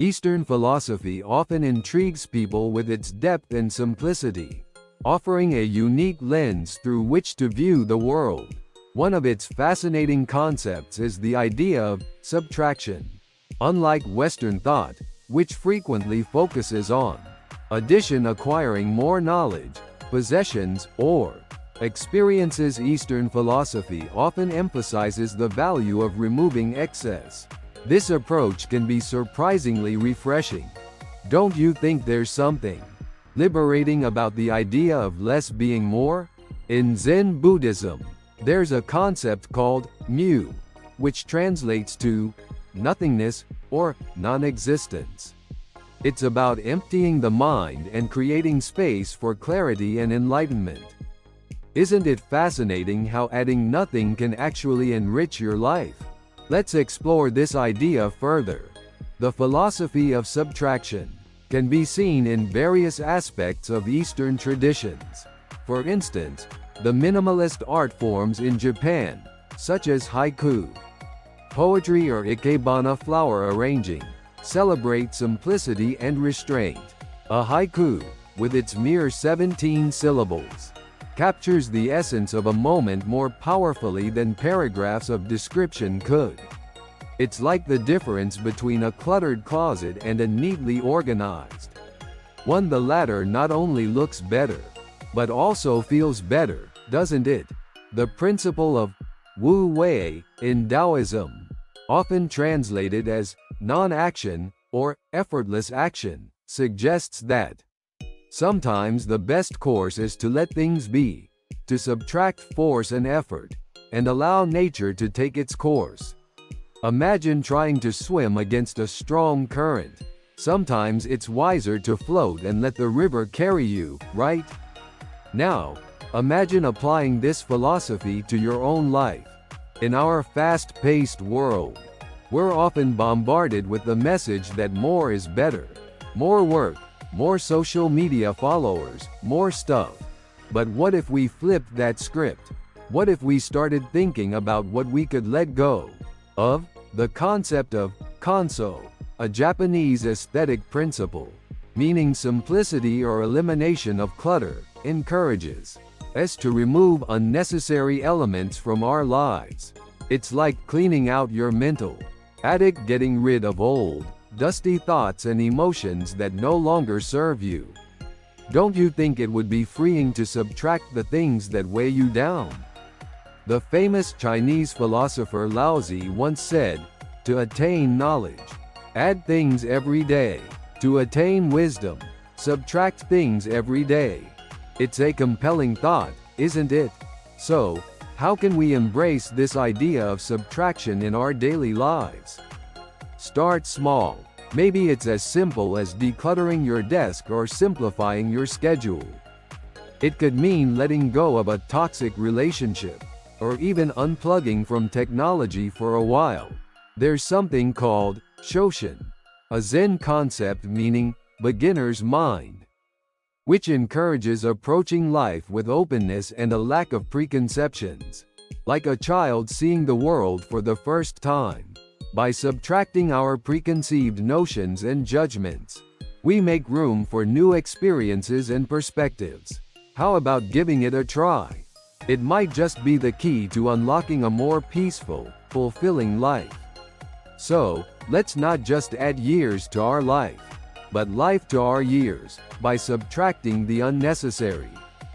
Eastern philosophy often intrigues people with its depth and simplicity, offering a unique lens through which to view the world. One of its fascinating concepts is the idea of subtraction. Unlike Western thought, which frequently focuses on addition, acquiring more knowledge, possessions, or experiences, Eastern philosophy often emphasizes the value of removing excess. This approach can be surprisingly refreshing. Don't you think there's something liberating about the idea of less being more? In Zen Buddhism, there's a concept called mu, which translates to nothingness or non-existence. It's about emptying the mind and creating space for clarity and enlightenment. Isn't it fascinating how adding nothing can actually enrich your life? Let's explore this idea further. The philosophy of subtraction can be seen in various aspects of Eastern traditions. For instance, the minimalist art forms in Japan, such as haiku, poetry, or ikebana flower arranging, celebrate simplicity and restraint. A haiku, with its mere 17 syllables, captures the essence of a moment more powerfully than paragraphs of description could. It's like the difference between a cluttered closet and a neatly organized one. The latter not only looks better, but also feels better, doesn't it? The principle of Wu Wei in Taoism, often translated as non-action or effortless action, suggests that sometimes the best course is to let things be, to subtract force and effort, and allow nature to take its course. Imagine trying to swim against a strong current. Sometimes it's wiser to float and let the river carry you, right? Now, imagine applying this philosophy to your own life. In our fast-paced world, we're often bombarded with the message that more is better. More work, more social media followers, more stuff. But what if we flipped that script? What if we started thinking about what we could let go of? The concept of kanso, a Japanese aesthetic principle, meaning simplicity or elimination of clutter, encourages us to remove unnecessary elements from our lives. It's like cleaning out your mental attic, getting rid of old, dusty thoughts and emotions that no longer serve you. Don't you think it would be freeing to subtract the things that weigh you down? The famous Chinese philosopher Laozi once said, "To attain knowledge, add things every day. To attain wisdom, subtract things every day." It's a compelling thought, isn't it? So, how can we embrace this idea of subtraction in our daily lives? Start small. Maybe it's as simple as decluttering your desk or simplifying your schedule. It could mean letting go of a toxic relationship, or even unplugging from technology for a while. There's something called Shoshin, a Zen concept meaning beginner's mind, which encourages approaching life with openness and a lack of preconceptions, like a child seeing the world for the first time. By subtracting our preconceived notions and judgments, we make room for new experiences and perspectives. How about giving it a try? It might just be the key to unlocking a more peaceful, fulfilling life. So, let's not just add years to our life, but life to our years, by subtracting the unnecessary.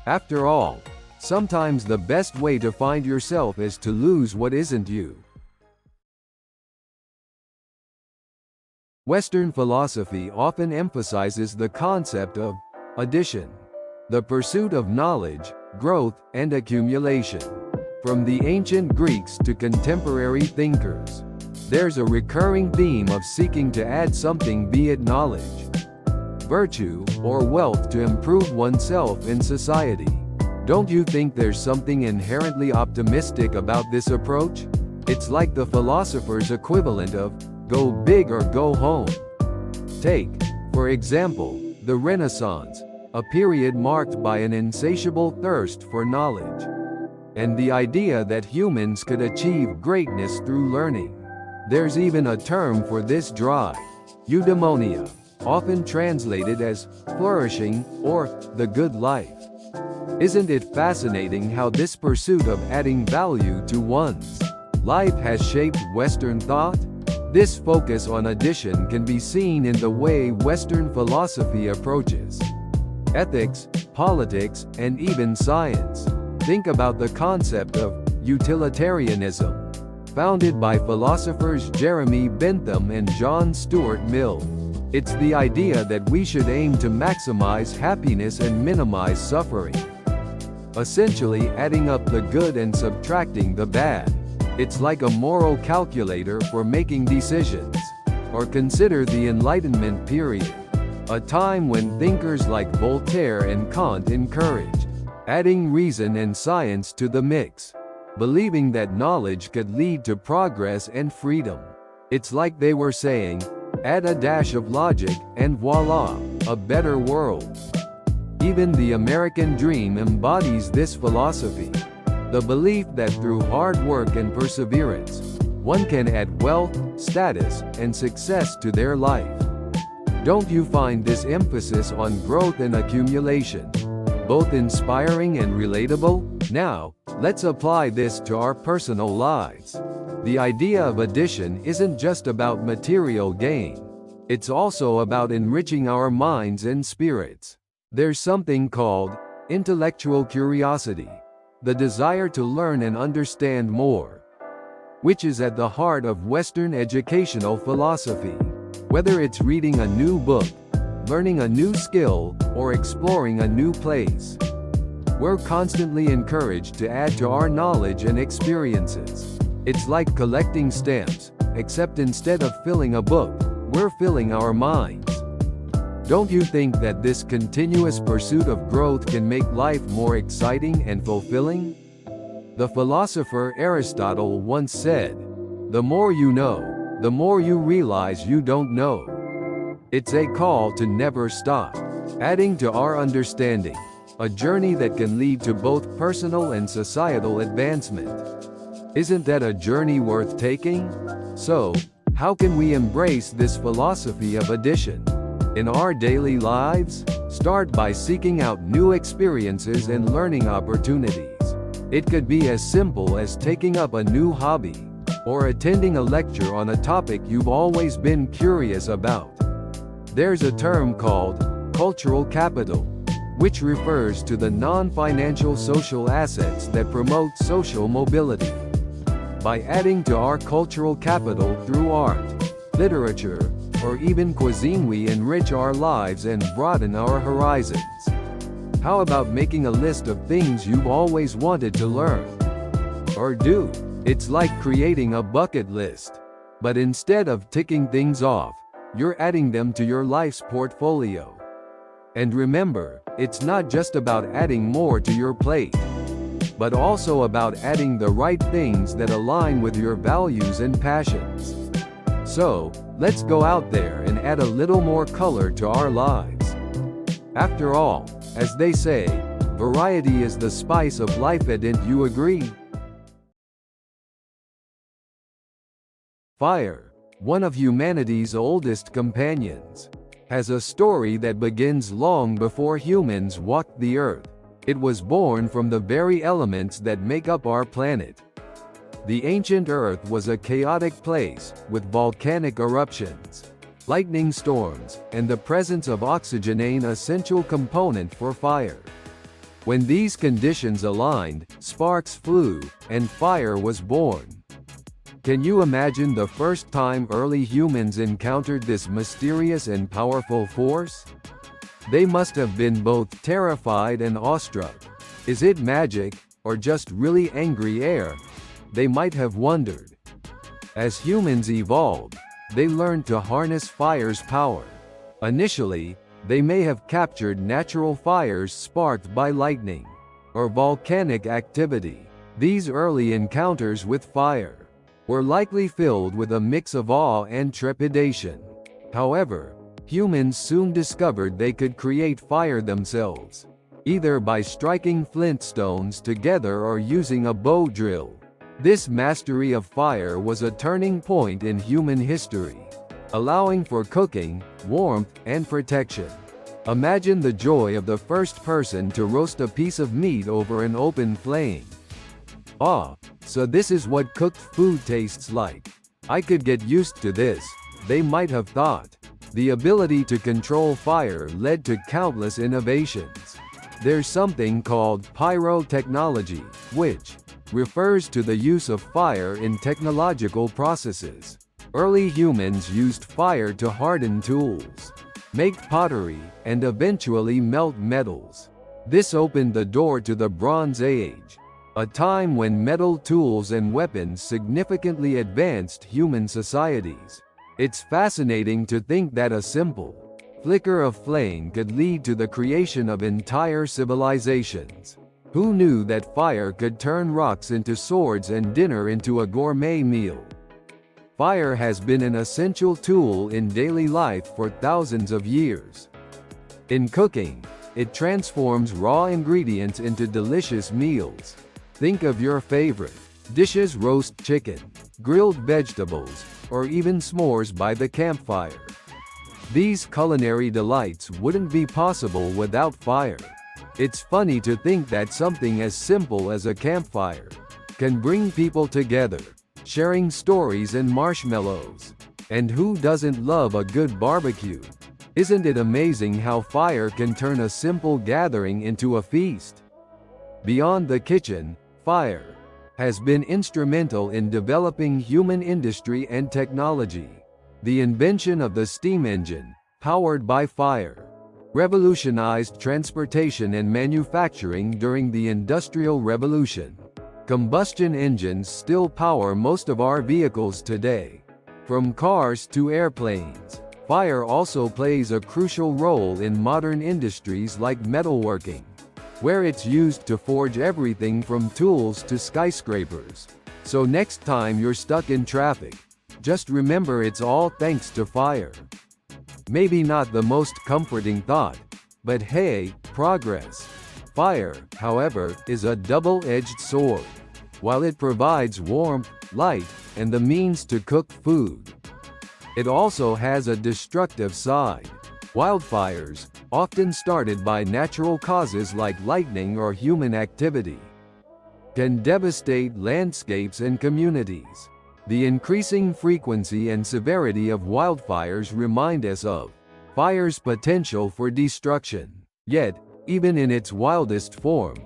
After all, sometimes the best way to find yourself is to lose what isn't you. Western philosophy often emphasizes the concept of addition, the pursuit of knowledge, growth, and accumulation. From the ancient Greeks to contemporary thinkers, there's a recurring theme of seeking to add something, be it knowledge, virtue, or wealth, to improve oneself in society. Don't you think there's something inherently optimistic about this approach? It's like the philosopher's equivalent of go big or go home. Take, for example, the Renaissance, a period marked by an insatiable thirst for knowledge, and the idea that humans could achieve greatness through learning. There's even a term for this drive: eudaimonia, often translated as flourishing or the good life. Isn't it fascinating how this pursuit of adding value to one's life has shaped Western thought? This focus on addition can be seen in the way Western philosophy approaches ethics, politics, and even science. Think about the concept of utilitarianism, founded by philosophers Jeremy Bentham and John Stuart Mill. It's the idea that we should aim to maximize happiness and minimize suffering. Essentially adding up the good and subtracting the bad. It's like a moral calculator for making decisions. Or consider the Enlightenment period, a time when thinkers like Voltaire and Kant encouraged adding reason and science to the mix, believing that knowledge could lead to progress and freedom. It's like they were saying, add a dash of logic, and voila, a better world. Even the American dream embodies this philosophy. The belief that through hard work and perseverance, one can add wealth, status, and success to their life. Don't you find this emphasis on growth and accumulation both inspiring and relatable? Now, let's apply this to our personal lives. The idea of addition isn't just about material gain. It's also about enriching our minds and spirits. There's something called intellectual curiosity, the desire to learn and understand more, which is at the heart of Western educational philosophy. Whether it's reading a new book, learning a new skill, or exploring a new place, we're constantly encouraged to add to our knowledge and experiences. It's like collecting stamps, except instead of filling a book, we're filling our minds. Don't you think that this continuous pursuit of growth can make life more exciting and fulfilling? The philosopher Aristotle once said, "The more you know, the more you realize you don't know." It's a call to never stop adding to our understanding, a journey that can lead to both personal and societal advancement. Isn't that a journey worth taking? So, how can we embrace this philosophy of addition in our daily lives? Start by seeking out new experiences and learning opportunities. It could be as simple as taking up a new hobby, or attending a lecture on a topic you've always been curious about. There's a term called cultural capital, which refers to the non-financial social assets that promote social mobility. By adding to our cultural capital through art, literature, or even cuisine, we enrich our lives and broaden our horizons. How about making a list of things you've always wanted to learn or do? It's like creating a bucket list. But instead of ticking things off, you're adding them to your life's portfolio. And remember, it's not just about adding more to your plate, but also about adding the right things that align with your values and passions. So, let's go out there and add a little more color to our lives. After all, as they say, variety is the spice of life. Don't you agree? Fire, one of humanity's oldest companions, has a story that begins long before humans walked the earth. It was born from the very elements that make up our planet. The ancient Earth was a chaotic place, with volcanic eruptions, lightning storms, and the presence of oxygen, an essential component for fire. When these conditions aligned, sparks flew, and fire was born. Can you imagine the first time early humans encountered this mysterious and powerful force? They must have been both terrified and awestruck. Is it magic, or just really angry air? They might have wondered. As humans evolved, they learned to harness fire's power. Initially, they may have captured natural fires sparked by lightning or volcanic activity. These early encounters with fire were likely filled with a mix of awe and trepidation. However, humans soon discovered they could create fire themselves, either by striking flint stones together or using a bow drill. This mastery of fire was a turning point in human history. allowing for cooking, warmth, and protection. Imagine the joy of the first person to roast a piece of meat over an open flame. Ah, so this is what cooked food tastes like. I could get used to this, they might have thought. The ability to control fire led to countless innovations. There's something called pyrotechnology, which refers to the use of fire in technological processes. Early humans used fire to harden tools, make pottery, and eventually melt metals. This opened the door to the Bronze Age, a time when metal tools and weapons significantly advanced human societies. It's fascinating to think that a simple flicker of flame could lead to the creation of entire civilizations. Who knew that fire could turn rocks into swords and dinner into a gourmet meal? Fire has been an essential tool in daily life for thousands of years. In cooking, it transforms raw ingredients into delicious meals. Think of your favorite dishes: roast chicken, grilled vegetables, or even s'mores by the campfire. These culinary delights wouldn't be possible without fire. It's funny to think that something as simple as a campfire can bring people together, sharing stories and marshmallows. And who doesn't love a good barbecue? Isn't it amazing how fire can turn a simple gathering into a feast? Beyond the kitchen, fire has been instrumental in developing human industry and technology. The invention of the steam engine, powered by fire, revolutionized transportation and manufacturing during the Industrial Revolution. Combustion engines still power most of our vehicles today. From cars to airplanes, fire also plays a crucial role in modern industries like metalworking, where it's used to forge everything from tools to skyscrapers. So next time you're stuck in traffic, just remember it's all thanks to fire. Maybe not the most comforting thought, but hey, progress. Fire, however, is a double-edged sword. While it provides warmth, light, and the means to cook food, it also has a destructive side. Wildfires, often started by natural causes like lightning or human activity, can devastate landscapes and communities. The increasing frequency and severity of wildfires remind us of fire's potential for destruction. Yet, even in its wildest form,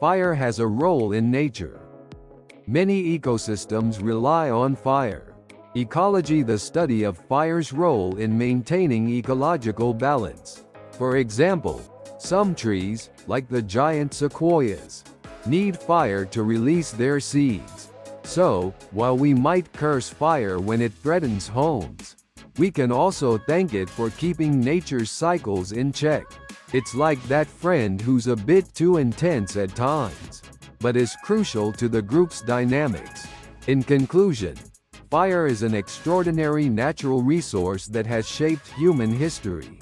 fire has a role in nature. Many ecosystems rely on fire. Ecology, the study of fire's role in maintaining ecological balance. For example, some trees, like the giant sequoias, need fire to release their seeds. So, while we might curse fire when it threatens homes, we can also thank it for keeping nature's cycles in check. It's like that friend who's a bit too intense at times, but is crucial to the group's dynamics. In conclusion, fire is an extraordinary natural resource that has shaped human history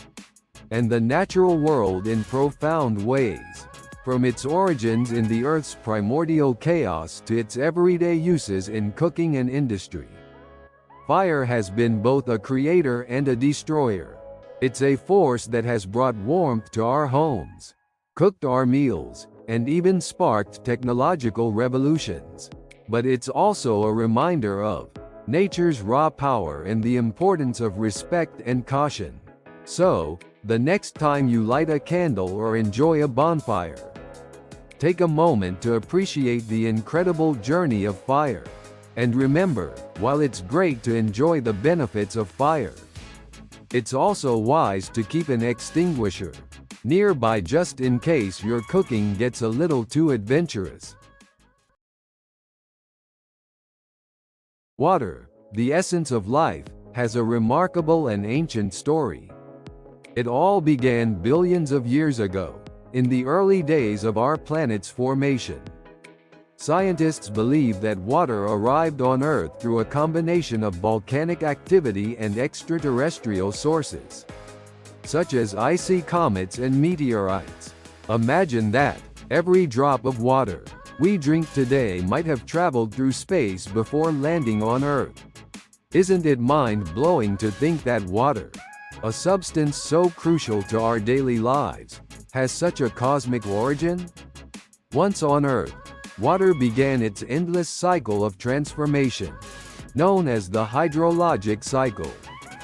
and the natural world in profound ways. From its origins in the Earth's primordial chaos to its everyday uses in cooking and industry, fire has been both a creator and a destroyer. It's a force that has brought warmth to our homes, cooked our meals, and even sparked technological revolutions. But it's also a reminder of nature's raw power and the importance of respect and caution. So, the next time you light a candle or enjoy a bonfire, take a moment to appreciate the incredible journey of fire. And remember, while it's great to enjoy the benefits of fire, it's also wise to keep an extinguisher nearby just in case your cooking gets a little too adventurous. Water, the essence of life, has a remarkable and ancient story. It all began billions of years ago, in the early days of our planet's formation. Scientists believe that water arrived on Earth through a combination of volcanic activity and extraterrestrial sources, such as icy comets and meteorites. Imagine that, every drop of water we drink today might have traveled through space before landing on Earth. Isn't it mind-blowing to think that water, a substance so crucial to our daily lives, has such a cosmic origin? Once on Earth, water began its endless cycle of transformation, known as the hydrologic cycle.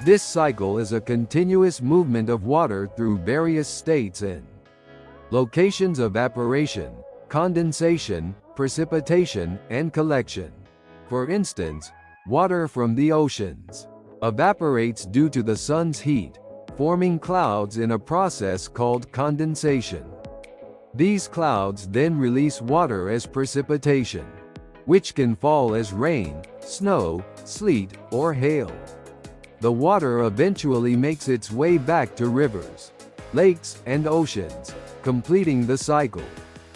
This cycle is a continuous movement of water through various states and locations: evaporation, condensation, precipitation, and collection. For instance, water from the oceans evaporates due to the sun's heat, forming clouds in a process called condensation. These clouds then release water as precipitation, which can fall as rain, snow, sleet, or hail. The water eventually makes its way back to rivers, lakes, and oceans, completing the cycle.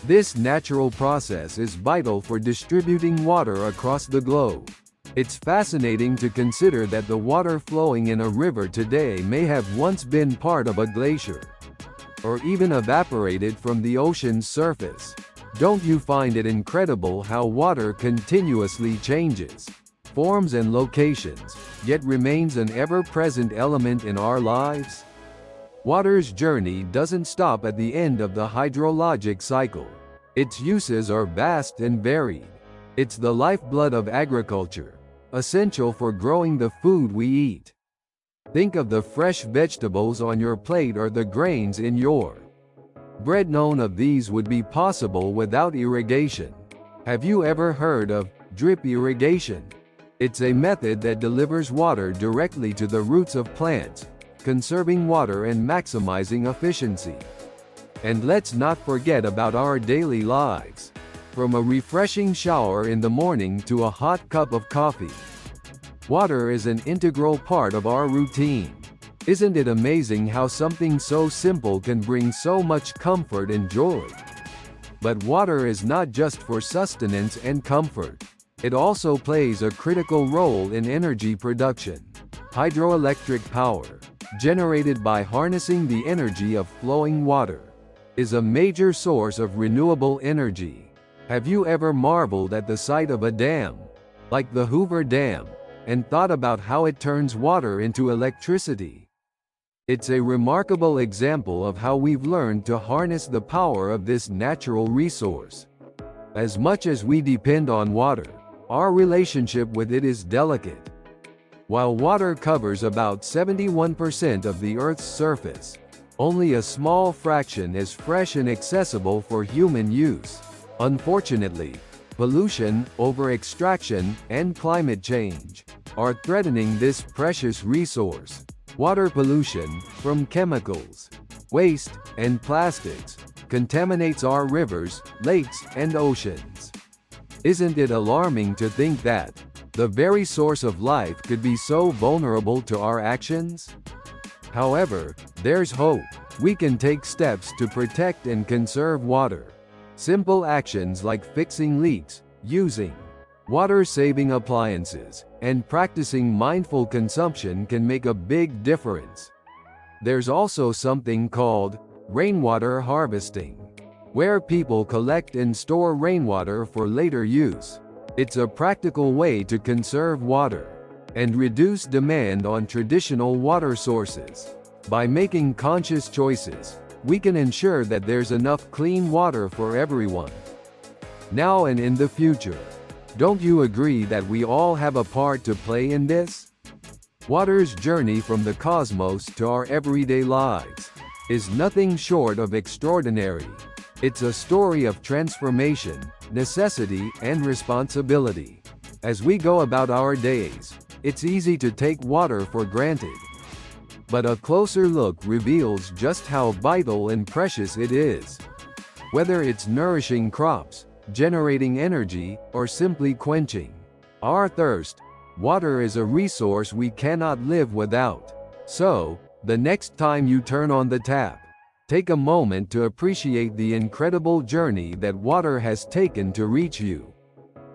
This natural process is vital for distributing water across the globe. It's fascinating to consider that the water flowing in a river today may have once been part of a glacier, or even evaporated from the ocean's surface. Don't you find it incredible how water continuously changes forms and locations, yet remains an ever-present element in our lives? Water's journey doesn't stop at the end of the hydrologic cycle. Its uses are vast and varied. It's the lifeblood of agriculture, essential for growing the food we eat. Think of the fresh vegetables on your plate or the grains in your bread. None of these would be possible without irrigation. Have you ever heard of drip irrigation? It's a method that delivers water directly to the roots of plants, conserving water and maximizing efficiency. And let's not forget about our daily lives. From a refreshing shower in the morning to a hot cup of coffee, water is an integral part of our routine. Isn't it amazing how something so simple can bring so much comfort and joy? But water is not just for sustenance and comfort. It also plays a critical role in energy production. Hydroelectric power, generated by harnessing the energy of flowing water, is a major source of renewable energy. Have you ever marveled at the sight of a dam, like the Hoover Dam, and thought about how it turns water into electricity? It's a remarkable example of how we've learned to harness the power of this natural resource. As much as we depend on water, our relationship with it is delicate. While water covers about 71% of the Earth's surface, only a small fraction is fresh and accessible for human use. Unfortunately, pollution, over-extraction, and climate change are threatening this precious resource. Water pollution, from chemicals, waste, and plastics, contaminates our rivers, lakes, and oceans. Isn't it alarming to think that the very source of life could be so vulnerable to our actions? However, there's hope. We can take steps to protect and conserve water. Simple actions like fixing leaks, using water-saving appliances, and practicing mindful consumption can make a big difference. There's also something called rainwater harvesting, where people collect and store rainwater for later use. It's a practical way to conserve water and reduce demand on traditional water sources. By making conscious choices, we can ensure that there's enough clean water for everyone, now and in the future. Don't you agree that we all have a part to play in this? Water's journey from the cosmos to our everyday lives is nothing short of extraordinary. It's a story of transformation, necessity, and responsibility. As we go about our days, it's easy to take water for granted. But a closer look reveals just how vital and precious it is. Whether it's nourishing crops, generating energy, or simply quenching our thirst, water is a resource we cannot live without. So, the next time you turn on the tap, take a moment to appreciate the incredible journey that water has taken to reach you.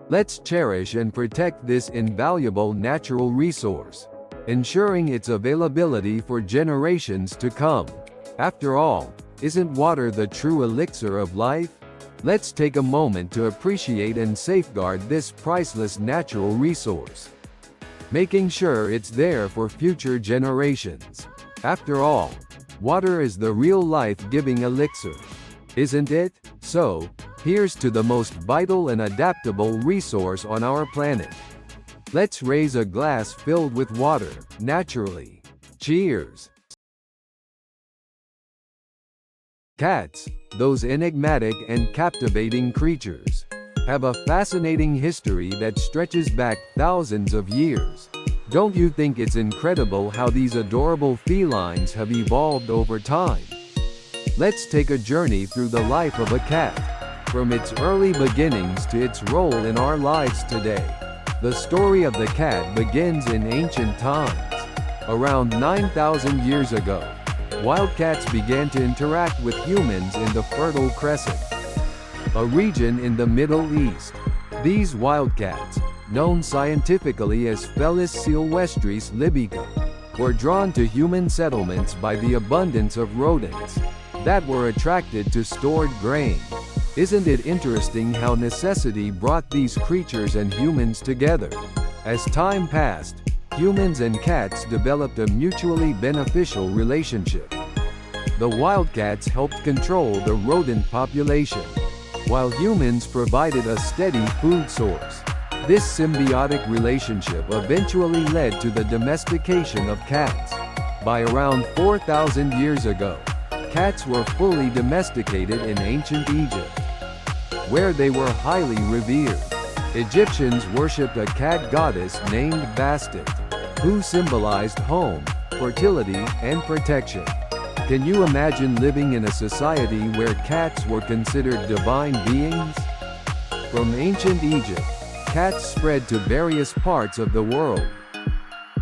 Let's cherish and protect this invaluable natural resource, ensuring its availability for generations to come. After all, isn't water the true elixir of life? Let's take a moment to appreciate and safeguard this priceless natural resource. making sure it's there for future generations. After all, water is the real life-giving elixir, isn't it? So, here's to the most vital and adaptable resource on our planet. Let's raise a glass filled with water, naturally. Cheers! Cats, those enigmatic and captivating creatures, have a fascinating history that stretches back thousands of years. Don't you think it's incredible how these adorable felines have evolved over time? Let's take a journey through the life of a cat, from its early beginnings to its role in our lives today. The story of the cat begins in ancient times. Around 9,000 years ago, wildcats began to interact with humans in the Fertile Crescent, a region in the Middle East. These wildcats, known scientifically as Felis silvestris libica, were drawn to human settlements by the abundance of rodents that were attracted to stored grain. Isn't it interesting how necessity brought these creatures and humans together? As time passed, humans and cats developed a mutually beneficial relationship. The wildcats helped control the rodent population, while humans provided a steady food source. This symbiotic relationship eventually led to the domestication of cats. By around 4,000 years ago, cats were fully domesticated in ancient Egypt, where they were highly revered. Egyptians worshipped a cat goddess named Bastet, who symbolized home, fertility, and protection. Can you imagine living in a society where cats were considered divine beings? From ancient Egypt, cats spread to various parts of the world.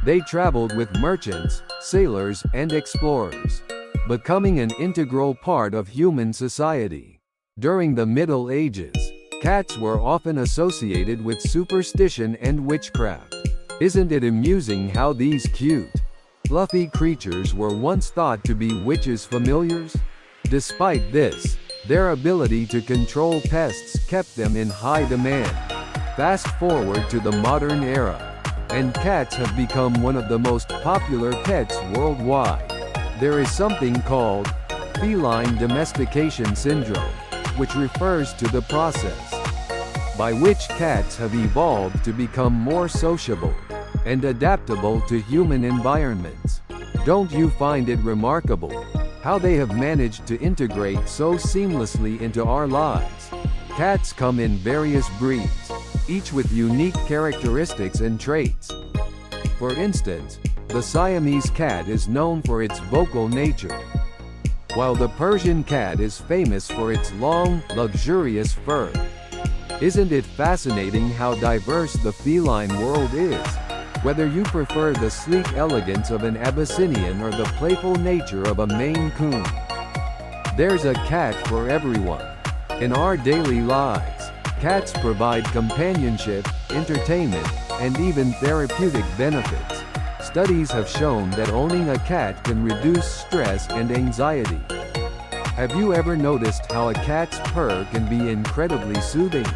They traveled with merchants, sailors, and explorers, becoming an integral part of human society. During the Middle Ages, cats were often associated with superstition and witchcraft. Isn't it amusing how these cute, fluffy creatures were once thought to be witches' familiars? Despite this, their ability to control pests kept them in high demand. Fast forward to the modern era, and cats have become one of the most popular pets worldwide. There is something called feline domestication syndrome, which refers to the process by which cats have evolved to become more sociable and adaptable to human environments. Don't you find it remarkable how they have managed to integrate so seamlessly into our lives? Cats come in various breeds, each with unique characteristics and traits. For instance, the Siamese cat is known for its vocal nature, while the Persian cat is famous for its long, luxurious fur. Isn't it fascinating how diverse the feline world is? Whether you prefer the sleek elegance of an Abyssinian or the playful nature of a Maine Coon, there's a cat for everyone. In our daily lives, cats provide companionship, entertainment, and even therapeutic benefits. Studies have shown that owning a cat can reduce stress and anxiety. Have you ever noticed how a cat's purr can be incredibly soothing?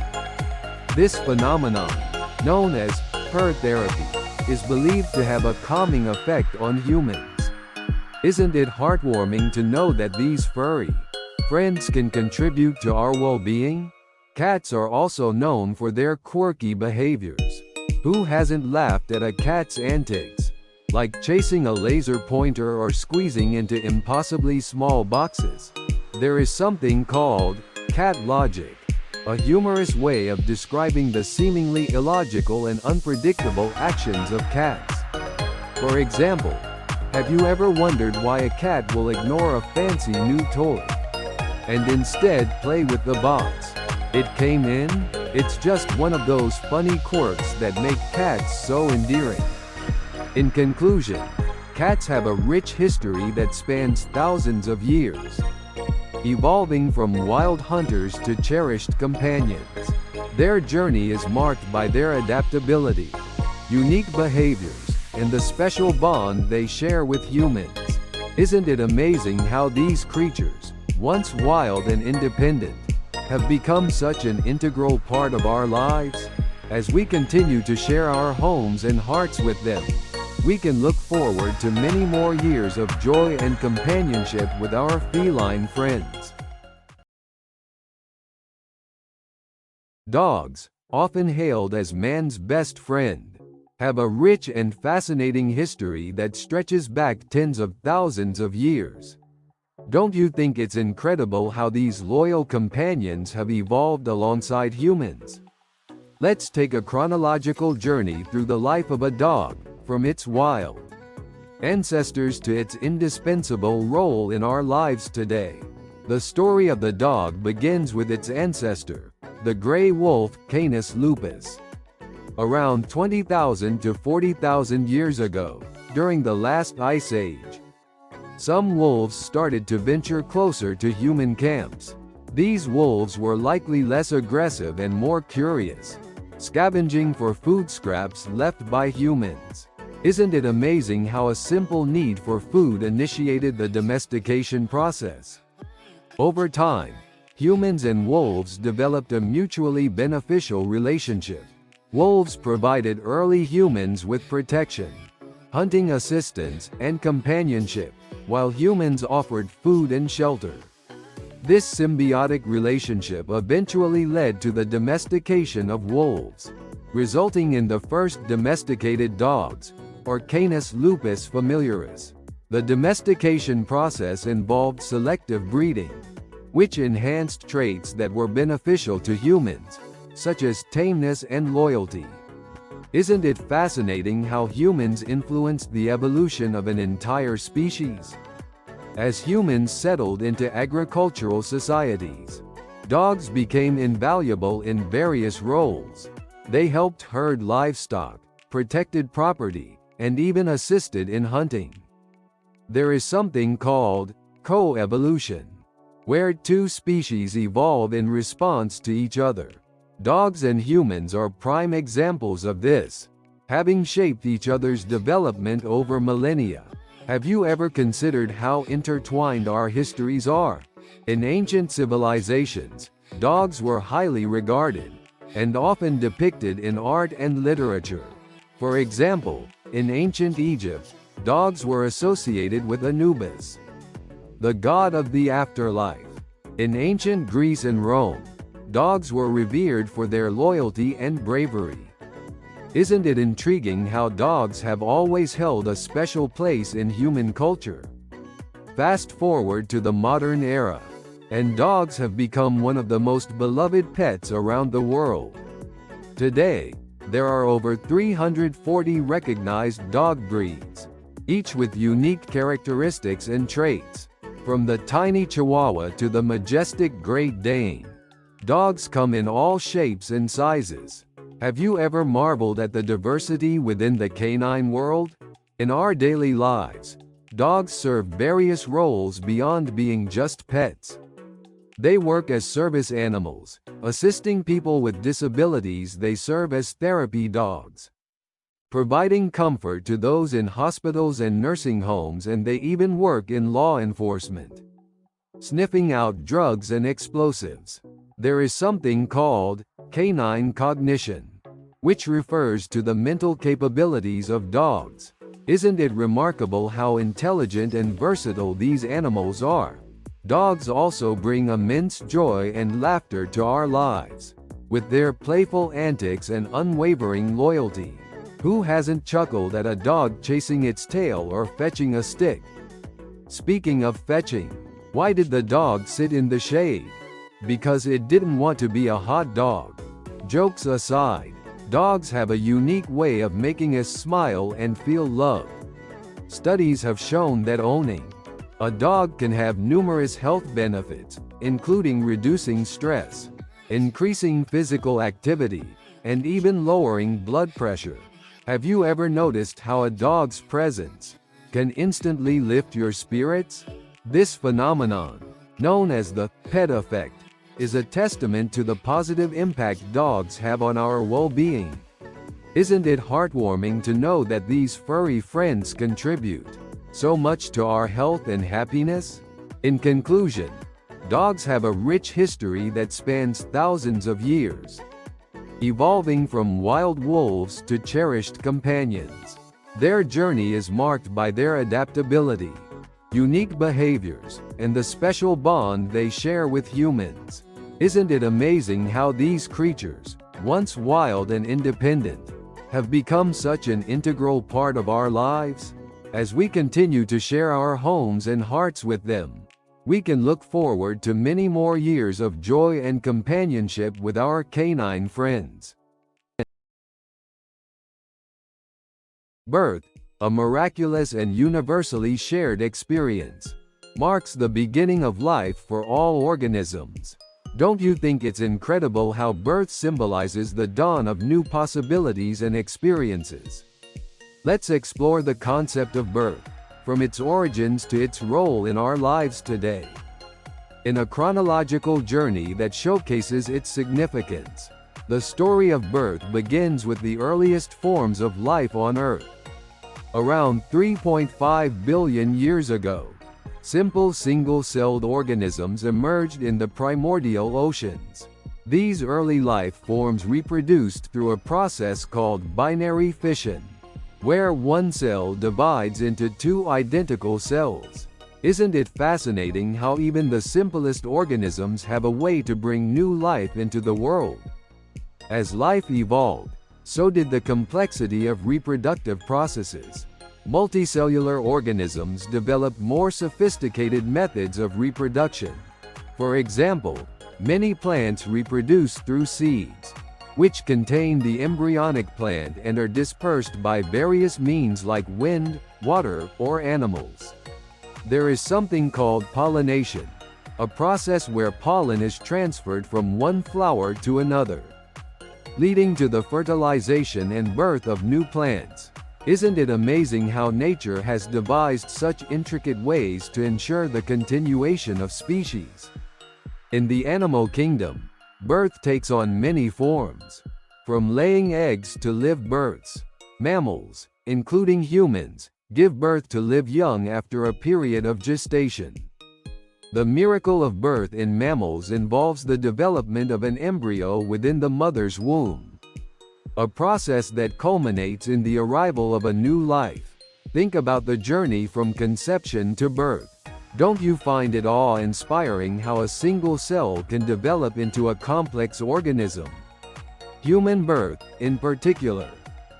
This phenomenon, known as purr therapy, is believed to have a calming effect on humans. Isn't it heartwarming to know that these furry friends can contribute to our well-being? Cats are also known for their quirky behaviors. Who hasn't laughed at a cat's antics, like chasing a laser pointer or squeezing into impossibly small boxes? There is something called cat logic, a humorous way of describing the seemingly illogical and unpredictable actions of cats. For example, have you ever wondered why a cat will ignore a fancy new toy and instead play with the box it came in? It's just one of those funny quirks that make cats so endearing. In conclusion, cats have a rich history that spans thousands of years, evolving from wild hunters to cherished companions. Their journey is marked by their adaptability, unique behaviors, and the special bond they share with humans. Isn't it amazing how these creatures, once wild and independent, have become such an integral part of our lives? As we continue to share our homes and hearts with them, we can look forward to many more years of joy and companionship with our feline friends. Dogs, often hailed as man's best friend, have a rich and fascinating history that stretches back tens of thousands of years. Don't you think it's incredible how these loyal companions have evolved alongside humans? Let's take a chronological journey through the life of a dog, from its wild ancestors to its indispensable role in our lives today. The story of the dog begins with its ancestor, the gray wolf, Canis lupus. Around 20,000 to 40,000 years ago, during the last ice age, some wolves started to venture closer to human camps. These wolves were likely less aggressive and more curious, scavenging for food scraps left by humans. Isn't it amazing how a simple need for food initiated the domestication process? Over time, humans and wolves developed a mutually beneficial relationship. Wolves provided early humans with protection, hunting assistance, and companionship, while humans offered food and shelter. This symbiotic relationship eventually led to the domestication of wolves, resulting in the first domesticated dogs, or Canis lupus familiaris. The domestication process involved selective breeding, which enhanced traits that were beneficial to humans, such as tameness and loyalty. Isn't it fascinating how humans influenced the evolution of an entire species? As humans settled into agricultural societies, dogs became invaluable in various roles. They helped herd livestock, protected property, and even assisted in hunting. There is something called coevolution, where two species evolve in response to each other. Dogs and humans are prime examples of this, having shaped each other's development over millennia. Have you ever considered how intertwined our histories are? In ancient civilizations, dogs were highly regarded, and often depicted in art and literature. For example, in ancient Egypt, dogs were associated with Anubis, the god of the afterlife. In ancient Greece and Rome, dogs were revered for their loyalty and bravery. Isn't it intriguing how dogs have always held a special place in human culture? Fast forward to the modern era, and dogs have become one of the most beloved pets around the world. Today, there are over 340 recognized dog breeds, each with unique characteristics and traits. From the tiny Chihuahua to the majestic Great Dane, dogs come in all shapes and sizes. Have you ever marveled at the diversity within the canine world? In our daily lives, dogs serve various roles beyond being just pets. They work as service animals, assisting people with disabilities. They serve as therapy dogs, providing comfort to those in hospitals and nursing homes, and they even work in law enforcement, sniffing out drugs and explosives. There is something called canine cognition, which refers to the mental capabilities of dogs. Isn't it remarkable how intelligent and versatile these animals are? Dogs also bring immense joy and laughter to our lives, with their playful antics and unwavering loyalty. Who hasn't chuckled at a dog chasing its tail or fetching a stick? Speaking of fetching, why did the dog sit in the shade? Because it didn't want to be a hot dog. Jokes aside, dogs have a unique way of making us smile and feel loved. Studies have shown that owning a dog can have numerous health benefits, including reducing stress, increasing physical activity, and even lowering blood pressure. Have you ever noticed how a dog's presence can instantly lift your spirits? This phenomenon, known as the pet effect, is a testament to the positive impact dogs have on our well-being. Isn't it heartwarming to know that these furry friends contribute so much to our health and happiness? In conclusion, dogs have a rich history that spans thousands of years. evolving from wild wolves to cherished companions. Their journey is marked by their adaptability, unique behaviors, and the special bond they share with humans. Isn't it amazing how these creatures, once wild and independent, have become such an integral part of our lives? As we continue to share our homes and hearts with them, we can look forward to many more years of joy and companionship with our canine friends. Birth, a miraculous and universally shared experience, marks the beginning of life for all organisms. Don't you think it's incredible how birth symbolizes the dawn of new possibilities and experiences? Let's explore the concept of birth, from its origins to its role in our lives today. In a chronological journey that showcases its significance, the story of birth begins with the earliest forms of life on Earth. Around 3.5 billion years ago, simple single-celled organisms emerged in the primordial oceans. These early life forms reproduced through a process called binary fission, where one cell divides into two identical cells. Isn't it fascinating how even the simplest organisms have a way to bring new life into the world? As life evolved, so did the complexity of reproductive processes. Multicellular organisms developed more sophisticated methods of reproduction. For example, many plants reproduce through seeds, which contain the embryonic plant and are dispersed by various means like wind, water, or animals. There is something called pollination, a process where pollen is transferred from one flower to another, leading to the fertilization and birth of new plants. Isn't it amazing how nature has devised such intricate ways to ensure the continuation of species? In the animal kingdom, birth takes on many forms. From laying eggs to live births, mammals, including humans, give birth to live young after a period of gestation. The miracle of birth in mammals involves the development of an embryo within the mother's womb, a process that culminates in the arrival of a new life. Think about the journey from conception to birth. Don't you find it awe-inspiring how a single cell can develop into a complex organism? Human birth, in particular,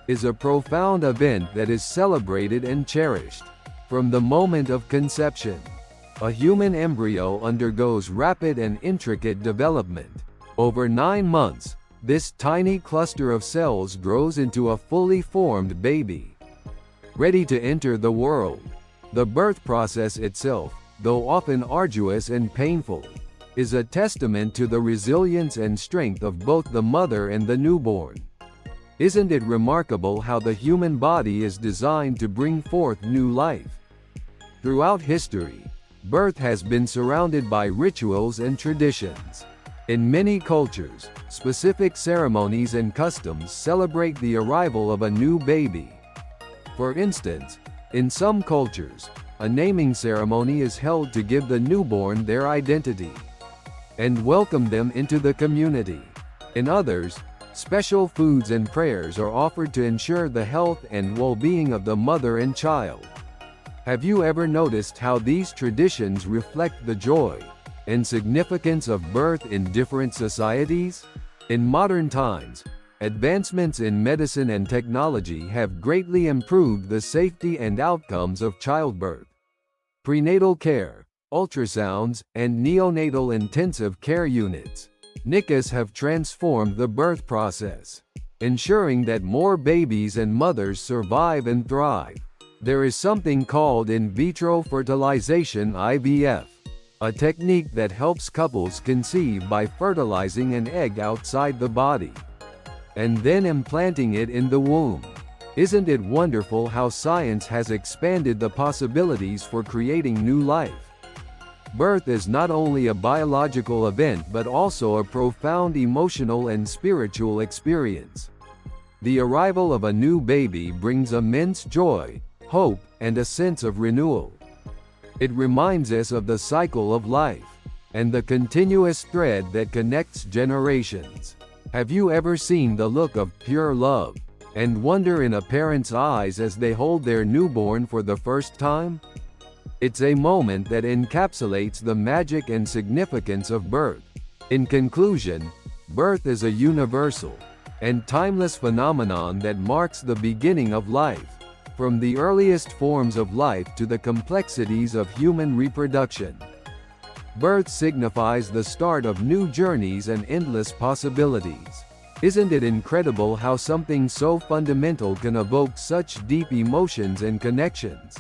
is a profound event that is celebrated and cherished. From the moment of conception, a human embryo undergoes rapid and intricate development. Over 9 months, this tiny cluster of cells grows into a fully formed baby, ready to enter the world. The birth process itself, though often arduous and painful, is a testament to the resilience and strength of both the mother and the newborn. Isn't it remarkable how the human body is designed to bring forth new life? Throughout history, birth has been surrounded by rituals and traditions. In many cultures, specific ceremonies and customs celebrate the arrival of a new baby. For instance, in some cultures, a naming ceremony is held to give the newborn their identity and welcome them into the community. In others, special foods and prayers are offered to ensure the health and well-being of the mother and child. Have you ever noticed how these traditions reflect the joy and significance of birth in different societies? In modern times, advancements in medicine and technology have greatly improved the safety and outcomes of childbirth. Prenatal care, ultrasounds, and neonatal intensive care units, NICUs, have transformed the birth process, ensuring that more babies and mothers survive and thrive. There is something called in vitro fertilization (IVF), a technique that helps couples conceive by fertilizing an egg outside the body and then implanting it in the womb. Isn't it wonderful how science has expanded the possibilities for creating new life? Birth is not only a biological event but also a profound emotional and spiritual experience. The arrival of a new baby brings immense joy, hope, and a sense of renewal. It reminds us of the cycle of life and the continuous thread that connects generations. Have you ever seen the look of pure love and wonder in a parent's eyes as they hold their newborn for the first time? It's a moment that encapsulates the magic and significance of birth. In conclusion, birth is a universal and timeless phenomenon that marks the beginning of life, from the earliest forms of life to the complexities of human reproduction. Birth signifies the start of new journeys and endless possibilities. Isn't it incredible how something so fundamental can evoke such deep emotions and connections?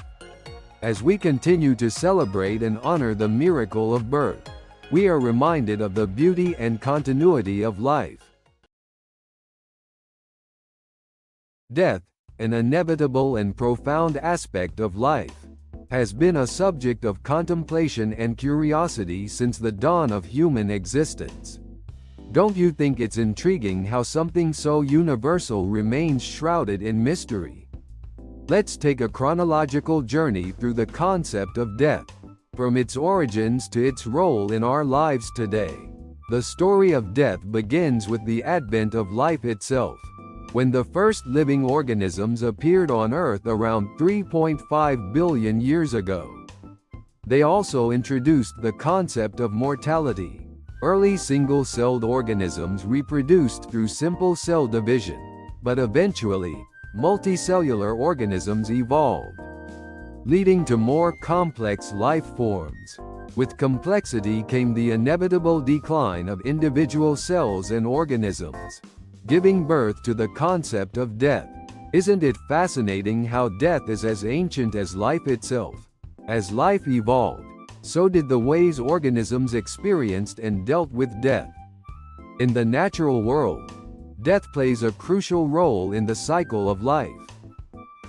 As we continue to celebrate and honor the miracle of birth, we are reminded of the beauty and continuity of life. Death, an inevitable and profound aspect of life, has been a subject of contemplation and curiosity since the dawn of human existence. Don't you think it's intriguing how something so universal remains shrouded in mystery? Let's take a chronological journey through the concept of death, from its origins to its role in our lives today. The story of death begins with the advent of life itself, when the first living organisms appeared on Earth around 3.5 billion years ago. They also introduced the concept of mortality. Early single-celled organisms reproduced through simple cell division, but eventually, multicellular organisms evolved, leading to more complex life forms. With complexity came the inevitable decline of individual cells and organisms, giving birth to the concept of death. Isn't it fascinating how death is as ancient as life itself? As life evolved, so did the ways organisms experienced and dealt with death. In the natural world, death plays a crucial role in the cycle of life.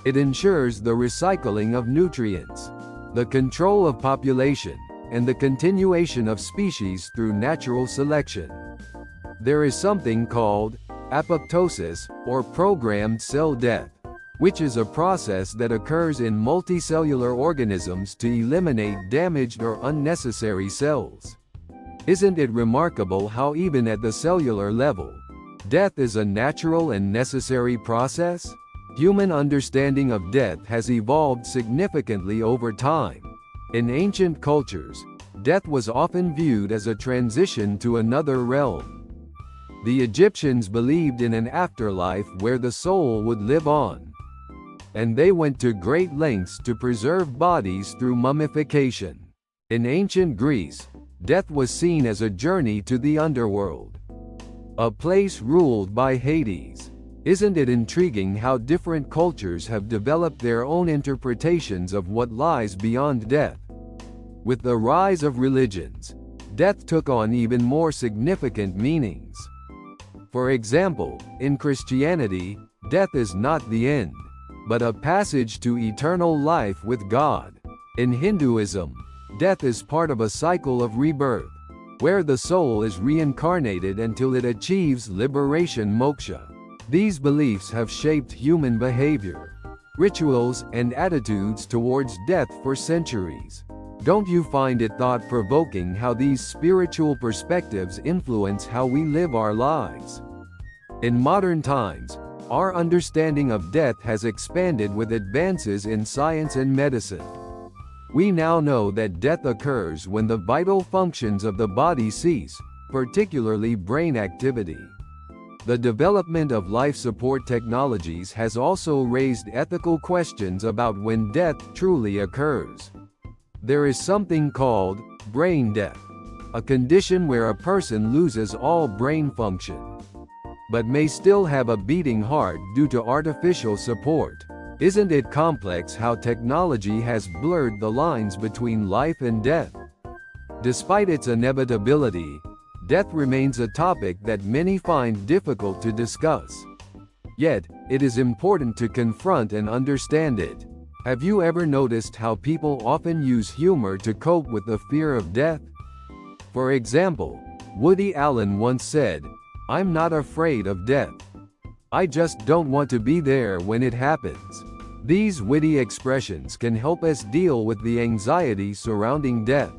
It ensures the recycling of nutrients, the control of population, and the continuation of species through natural selection. There is something called apoptosis, or programmed cell death, which is a process that occurs in multicellular organisms to eliminate damaged or unnecessary cells. Isn't it remarkable how even at the cellular level, death is a natural and necessary process? Human understanding of death has evolved significantly over time. In ancient cultures, death was often viewed as a transition to another realm. The Egyptians believed in an afterlife where the soul would live on, and they went to great lengths to preserve bodies through mummification. In ancient Greece, death was seen as a journey to the underworld, a place ruled by Hades. Isn't it intriguing how different cultures have developed their own interpretations of what lies beyond death? With the rise of religions, death took on even more significant meanings. For example, in Christianity, death is not the end, but a passage to eternal life with God. In Hinduism, death is part of a cycle of rebirth, where the soul is reincarnated until it achieves liberation moksha. These beliefs have shaped human behavior, rituals, and attitudes towards death for centuries. Don't you find it thought-provoking how these spiritual perspectives influence how we live our lives? In modern times, our understanding of death has expanded with advances in science and medicine. We now know that death occurs when the vital functions of the body cease, particularly brain activity. The development of life support technologies has also raised ethical questions about when death truly occurs. There is something called brain death, a condition where a person loses all brain function, but may still have a beating heart due to artificial support. Isn't it complex how technology has blurred the lines between life and death? Despite its inevitability, death remains a topic that many find difficult to discuss. Yet, it is important to confront and understand it. Have you ever noticed how people often use humor to cope with the fear of death? For example, Woody Allen once said, "I'm not afraid of death. I just don't want to be there when it happens." These witty expressions can help us deal with the anxiety surrounding death.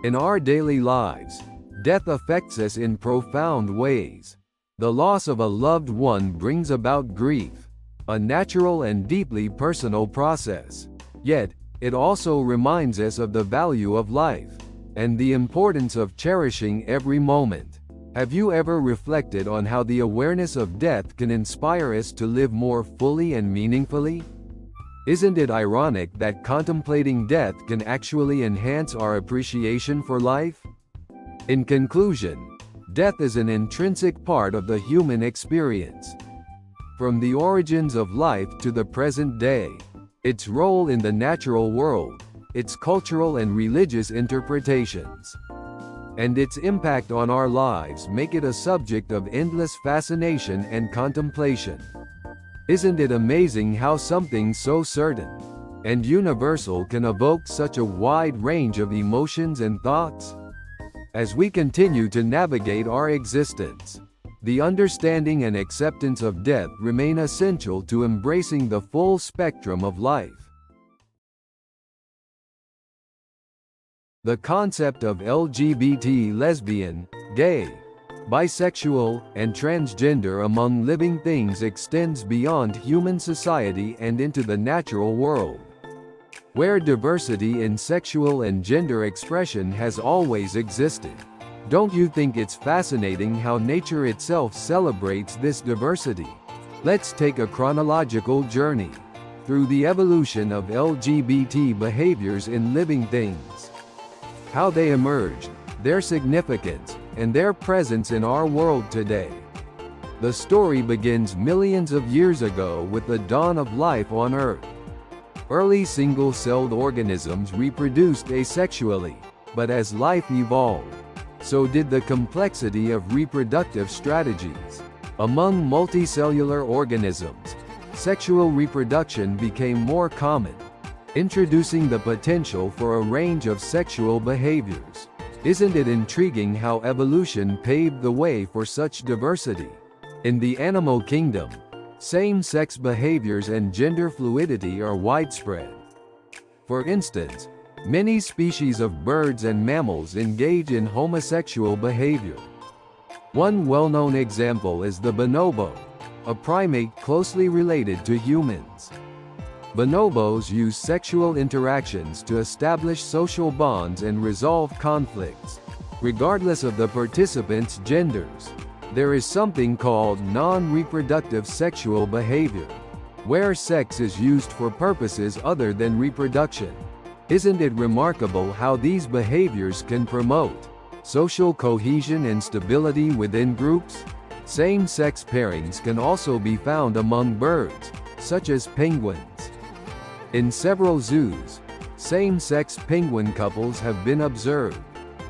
In our daily lives, death affects us in profound ways. The loss of a loved one brings about grief, a natural and deeply personal process. Yet, it also reminds us of the value of life and the importance of cherishing every moment. Have you ever reflected on how the awareness of death can inspire us to live more fully and meaningfully? Isn't it ironic that contemplating death can actually enhance our appreciation for life? In conclusion, death is an intrinsic part of the human experience. From the origins of life to the present day, its role in the natural world, its cultural and religious interpretations, and its impact on our lives make it a subject of endless fascination and contemplation. Isn't it amazing how something so certain and universal can evoke such a wide range of emotions and thoughts? As we continue to navigate our existence, the understanding and acceptance of death remain essential to embracing the full spectrum of life. The concept of LGBT, lesbian, gay, bisexual, and transgender among living things extends beyond human society and into the natural world, where diversity in sexual and gender expression has always existed. Don't you think it's fascinating how nature itself celebrates this diversity? Let's take a chronological journey through the evolution of LGBT behaviors in living things, how they emerged, their significance, and their presence in our world today. The story begins millions of years ago with the dawn of life on Earth. Early single-celled organisms reproduced asexually, but as life evolved, so did the complexity of reproductive strategies. Among multicellular organisms, sexual reproduction became more common, introducing the potential for a range of sexual behaviors. Isn't it intriguing how evolution paved the way for such diversity? In the animal kingdom, same-sex behaviors and gender fluidity are widespread. For instance, many species of birds and mammals engage in homosexual behavior. One well-known example is the bonobo, a primate closely related to humans. Bonobos use sexual interactions to establish social bonds and resolve conflicts, regardless of the participants' genders. There is something called non-reproductive sexual behavior, where sex is used for purposes other than reproduction. Isn't it remarkable how these behaviors can promote social cohesion and stability within groups? Same-sex pairings can also be found among birds, such as penguins. In several zoos, same-sex penguin couples have been observed,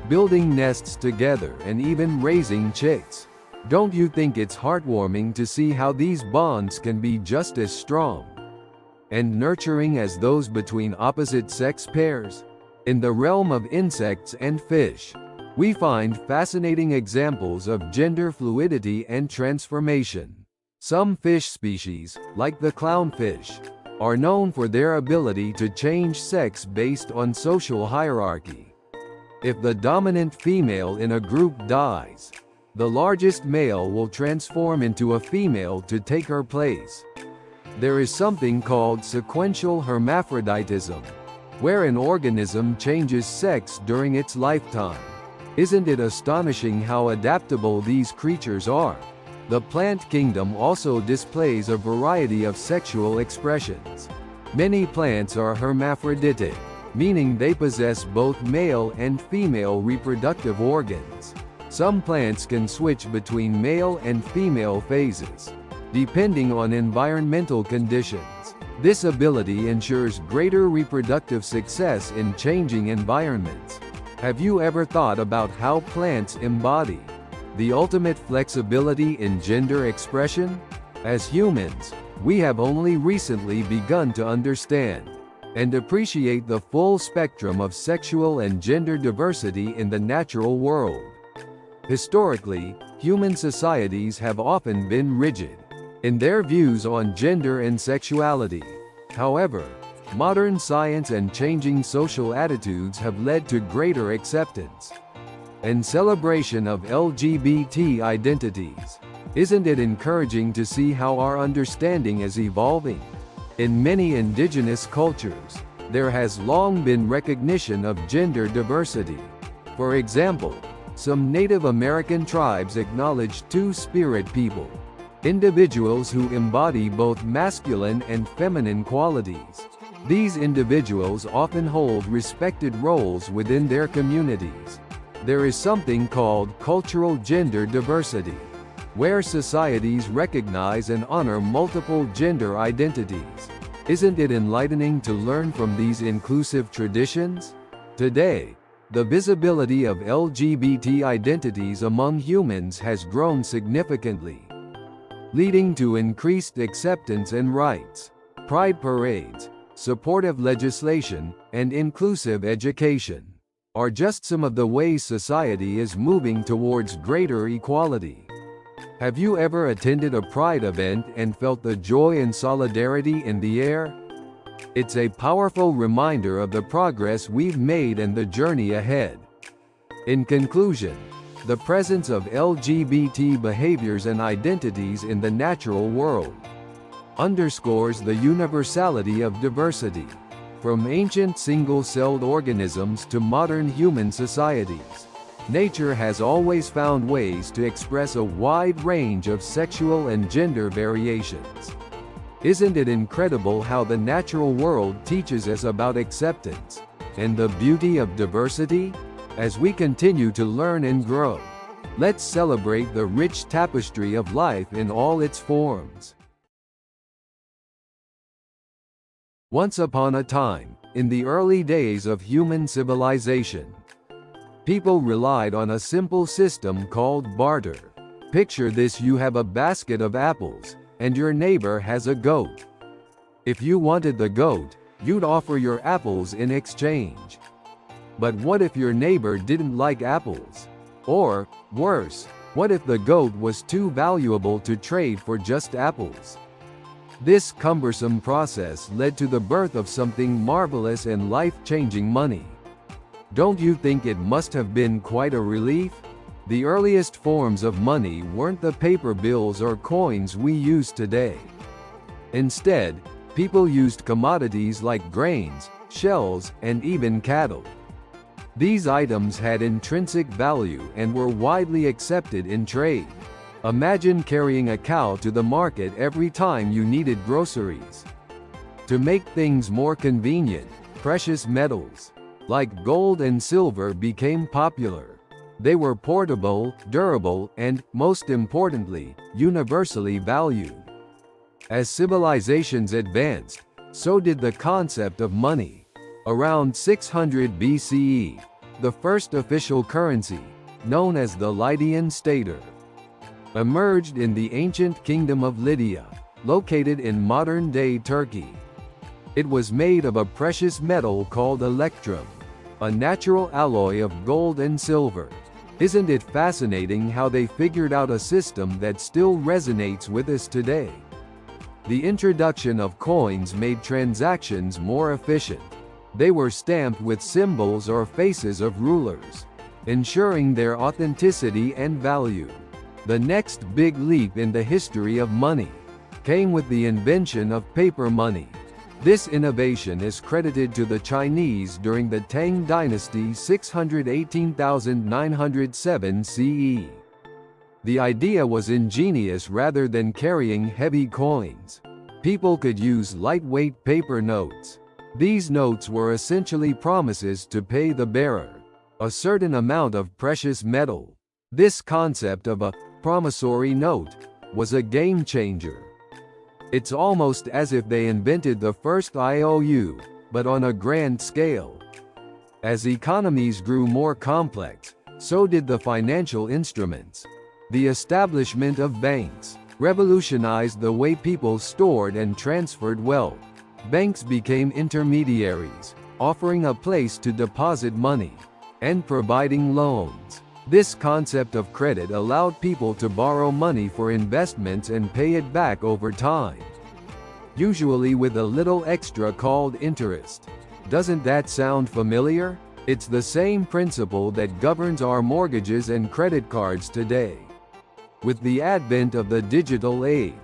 building nests together and even raising chicks. Don't you think it's heartwarming to see how these bonds can be just as strong and nurturing as those between opposite-sex pairs? In the realm of insects and fish, we find fascinating examples of gender fluidity and transformation. Some fish species, like the clownfish, are known for their ability to change sex based on social hierarchy. If the dominant female in a group dies, the largest male will transform into a female to take her place. There is something called sequential hermaphroditism, where an organism changes sex during its lifetime. Isn't it astonishing how adaptable these creatures are? The plant kingdom also displays a variety of sexual expressions. Many plants are hermaphroditic, meaning they possess both male and female reproductive organs. Some plants can switch between male and female phases, depending on environmental conditions. This ability ensures greater reproductive success in changing environments. Have you ever thought about how plants embody the ultimate flexibility in gender expression? As humans, we have only recently begun to understand and appreciate the full spectrum of sexual and gender diversity in the natural world. Historically, human societies have often been rigid in their views on gender and sexuality. However, modern science and changing social attitudes have led to greater acceptance and celebration of LGBT identities. Isn't it encouraging to see how our understanding is evolving? In many indigenous cultures, there has long been recognition of gender diversity. For example, some Native American tribes acknowledge two-spirit people, individuals who embody both masculine and feminine qualities. These individuals often hold respected roles within their communities. There is something called cultural gender diversity, where societies recognize and honor multiple gender identities. Isn't it enlightening to learn from these inclusive traditions? Today, the visibility of LGBT identities among humans has grown significantly, leading to increased acceptance and rights. Pride parades, supportive legislation, and inclusive education are just some of the ways society is moving towards greater equality. Have you ever attended a Pride event and felt the joy and solidarity in the air? It's a powerful reminder of the progress we've made and the journey ahead. In conclusion, the presence of LGBT behaviors and identities in the natural world underscores the universality of diversity. From ancient single-celled organisms to modern human societies, nature has always found ways to express a wide range of sexual and gender variations. Isn't it incredible how the natural world teaches us about acceptance and the beauty of diversity? As we continue to learn and grow, let's celebrate the rich tapestry of life in all its forms. Once upon a time, in the early days of human civilization, people relied on a simple system called barter. Picture this: you have a basket of apples, and your neighbor has a goat. If you wanted the goat, you'd offer your apples in exchange. But what if your neighbor didn't like apples? Or, worse, what if the goat was too valuable to trade for just apples? This cumbersome process led to the birth of something marvelous and life-changing: money. Don't you think it must have been quite a relief? The earliest forms of money weren't the paper bills or coins we use today. Instead, people used commodities like grains, shells, and even cattle. These items had intrinsic value and were widely accepted in trade. Imagine carrying a cow to the market every time you needed groceries. To make things more convenient, precious metals like gold and silver became popular. They were portable, durable, and, most importantly, universally valued. As civilizations advanced, so did the concept of money. Around 600 BCE, the first official currency, known as the Lydian stater, emerged in the ancient kingdom of Lydia, located in modern-day Turkey. It was made of a precious metal called electrum, a natural alloy of gold and silver. Isn't it fascinating how they figured out a system that still resonates with us today? The introduction of coins made transactions more efficient. They were stamped with symbols or faces of rulers, ensuring their authenticity and value. The next big leap in the history of money came with the invention of paper money. This innovation is credited to the Chinese during the Tang Dynasty 618-907 CE. The idea was ingenious. Rather than carrying heavy coins, people could use lightweight paper notes. These notes were essentially promises to pay the bearer a certain amount of precious metal. This concept of a promissory note was a game changer. It's almost as if they invented the first IOU, but on a grand scale. As economies grew more complex, so did the financial instruments. The establishment of banks revolutionized the way people stored and transferred wealth. Banks became intermediaries, offering a place to deposit money and providing loans. This concept of credit allowed people to borrow money for investments and pay it back over time, usually with a little extra called interest. Doesn't that sound familiar? It's the same principle that governs our mortgages and credit cards today. With the advent of the digital age,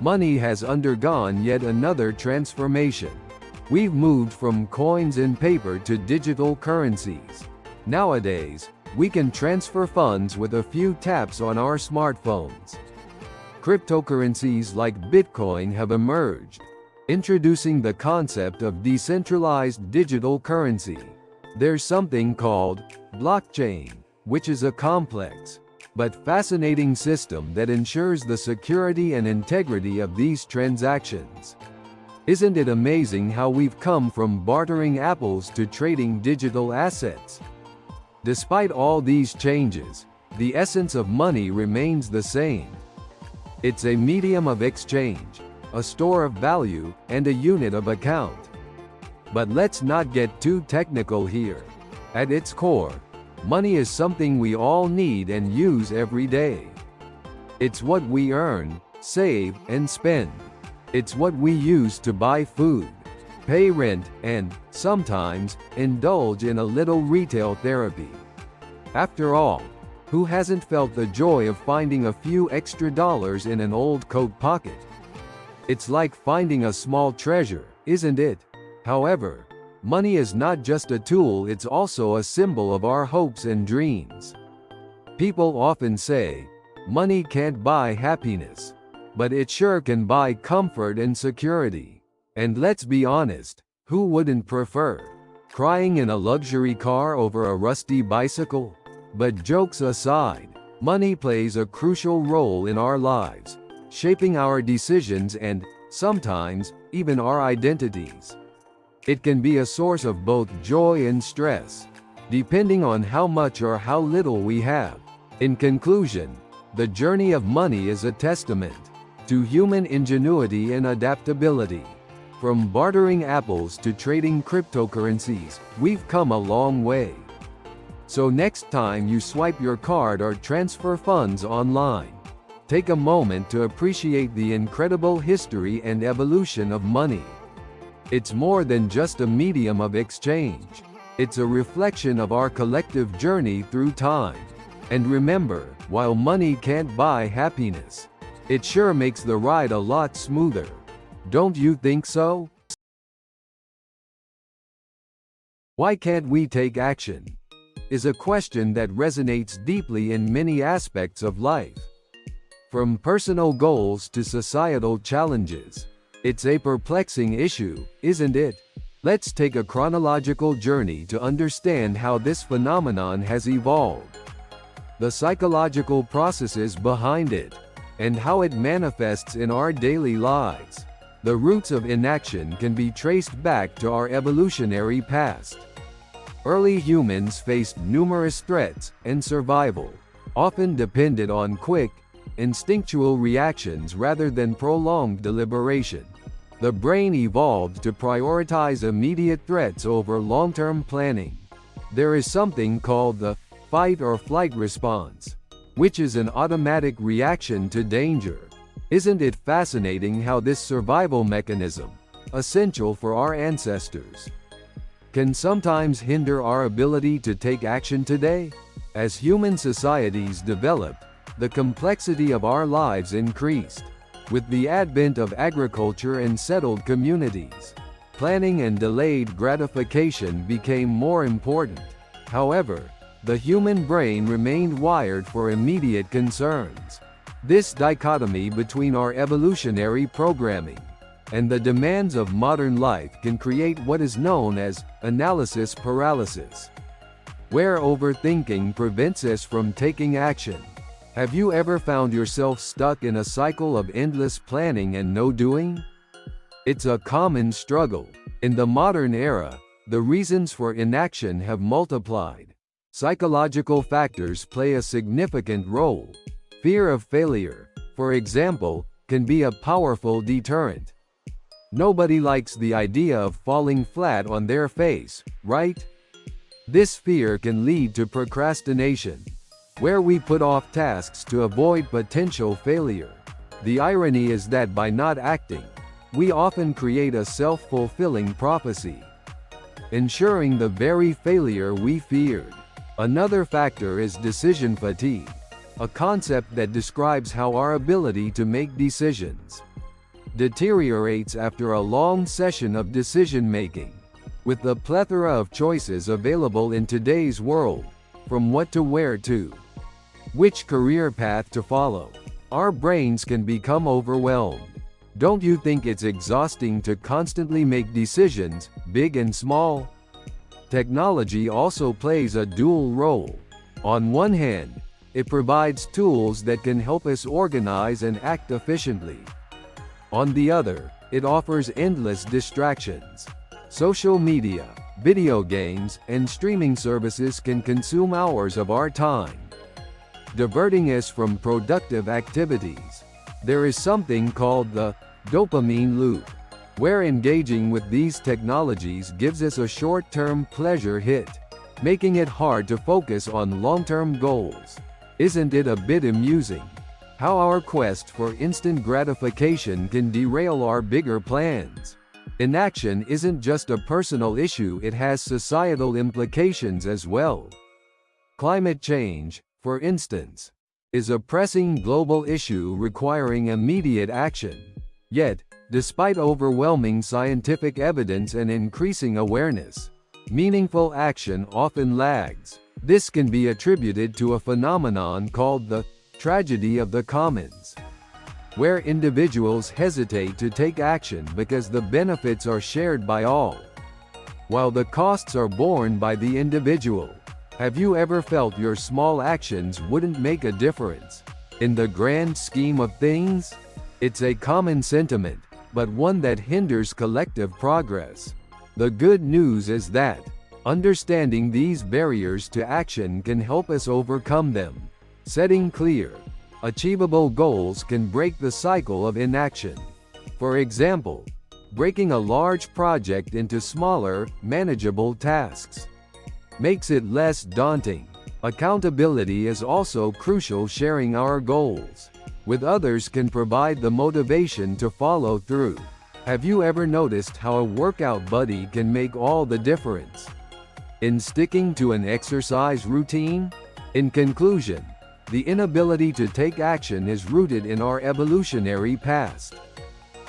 money has undergone yet another transformation. We've moved from coins and paper to digital currencies. Nowadays, we can transfer funds with a few taps on our smartphones. Cryptocurrencies like Bitcoin have emerged, introducing the concept of decentralized digital currency. There's something called blockchain, which is a complex but fascinating system that ensures the security and integrity of these transactions. Isn't it amazing how we've come from bartering apples to trading digital assets? Despite all these changes, the essence of money remains the same. It's a medium of exchange, a store of value, and a unit of account. But let's not get too technical here. At its core, money is something we all need and use every day. It's what we earn, save, and spend. It's what we use to buy food, pay rent, and, sometimes, indulge in a little retail therapy. After all, who hasn't felt the joy of finding a few extra dollars in an old coat pocket? It's like finding a small treasure, isn't it? However, money is not just a tool, it's also a symbol of our hopes and dreams. People often say, money can't buy happiness, but it sure can buy comfort and security. And let's be honest, who wouldn't prefer crying in a luxury car over a rusty bicycle? But jokes aside, money plays a crucial role in our lives, shaping our decisions and, sometimes, even our identities. It can be a source of both joy and stress, depending on how much or how little we have. In conclusion, the journey of money is a testament to human ingenuity and adaptability. From bartering apples to trading cryptocurrencies, we've come a long way. So next time you swipe your card or transfer funds online, take a moment to appreciate the incredible history and evolution of money. It's more than just a medium of exchange. It's a reflection of our collective journey through time. And remember, while money can't buy happiness, it sure makes the ride a lot smoother. Don't you think so? Why can't we take action? Is a question that resonates deeply in many aspects of life. From personal goals to societal challenges, it's a perplexing issue, isn't it? Let's take a chronological journey to understand how this phenomenon has evolved, the psychological processes behind it, and how it manifests in our daily lives. The roots of inaction can be traced back to our evolutionary past. Early humans faced numerous threats, and survival often depended on quick, instinctual reactions rather than prolonged deliberation. The brain evolved to prioritize immediate threats over long-term planning. There is something called the fight or flight response, which is an automatic reaction to danger. Isn't it fascinating how this survival mechanism, essential for our ancestors, can sometimes hinder our ability to take action today? As human societies developed, the complexity of our lives increased. With the advent of agriculture and settled communities, planning and delayed gratification became more important. However, the human brain remained wired for immediate concerns. This dichotomy between our evolutionary programming and the demands of modern life can create what is known as analysis paralysis, where overthinking prevents us from taking action. Have you ever found yourself stuck in a cycle of endless planning and no doing? It's a common struggle. In the modern era, the reasons for inaction have multiplied. Psychological factors play a significant role. Fear of failure, for example, can be a powerful deterrent. Nobody likes the idea of falling flat on their face, right? This fear can lead to procrastination, where we put off tasks to avoid potential failure. The irony is that by not acting, we often create a self-fulfilling prophecy, ensuring the very failure we feared. Another factor is decision fatigue. a concept that describes how our ability to make decisions deteriorates after a long session of decision-making. With the plethora of choices available in today's world, from what to wear to which career path to follow, our brains can become overwhelmed. Don't you think it's exhausting to constantly make decisions, big and small? Technology also plays a dual role. On one hand, it provides tools that can help us organize and act efficiently. On the other, it offers endless distractions. Social media, video games, and streaming services can consume hours of our time, diverting us from productive activities. There is something called the dopamine loop, where engaging with these technologies gives us a short-term pleasure hit, making it hard to focus on long-term goals. Isn't it a bit amusing how our quest for instant gratification can derail our bigger plans? Inaction isn't just a personal issue, it has societal implications as well. Climate change, for instance, is a pressing global issue requiring immediate action. Yet, despite overwhelming scientific evidence and increasing awareness, meaningful action often lags. This can be attributed to a phenomenon called the tragedy of the commons, where individuals hesitate to take action because the benefits are shared by all, while the costs are borne by the individual. Have you ever felt your small actions wouldn't make a difference in the grand scheme of things? It's a common sentiment, but one that hinders collective progress. The good news is that understanding these barriers to action can help us overcome them. Setting clear, achievable goals can break the cycle of inaction. For example, breaking a large project into smaller, manageable tasks makes it less daunting. Accountability is also crucial. Sharing our goals with others can provide the motivation to follow through. Have you ever noticed how a workout buddy can make all the difference in sticking to an exercise routine? In conclusion, the inability to take action is rooted in our evolutionary past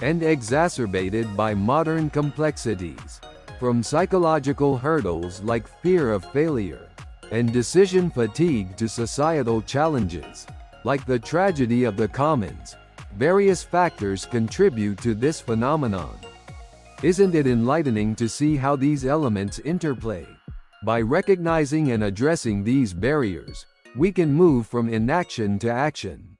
and exacerbated by modern complexities, from psychological hurdles like fear of failure and decision fatigue to societal challenges like the tragedy of the commons. Various factors contribute to this phenomenon. Isn't it enlightening to see how these elements interplay? By recognizing and addressing these barriers, we can move from inaction to action,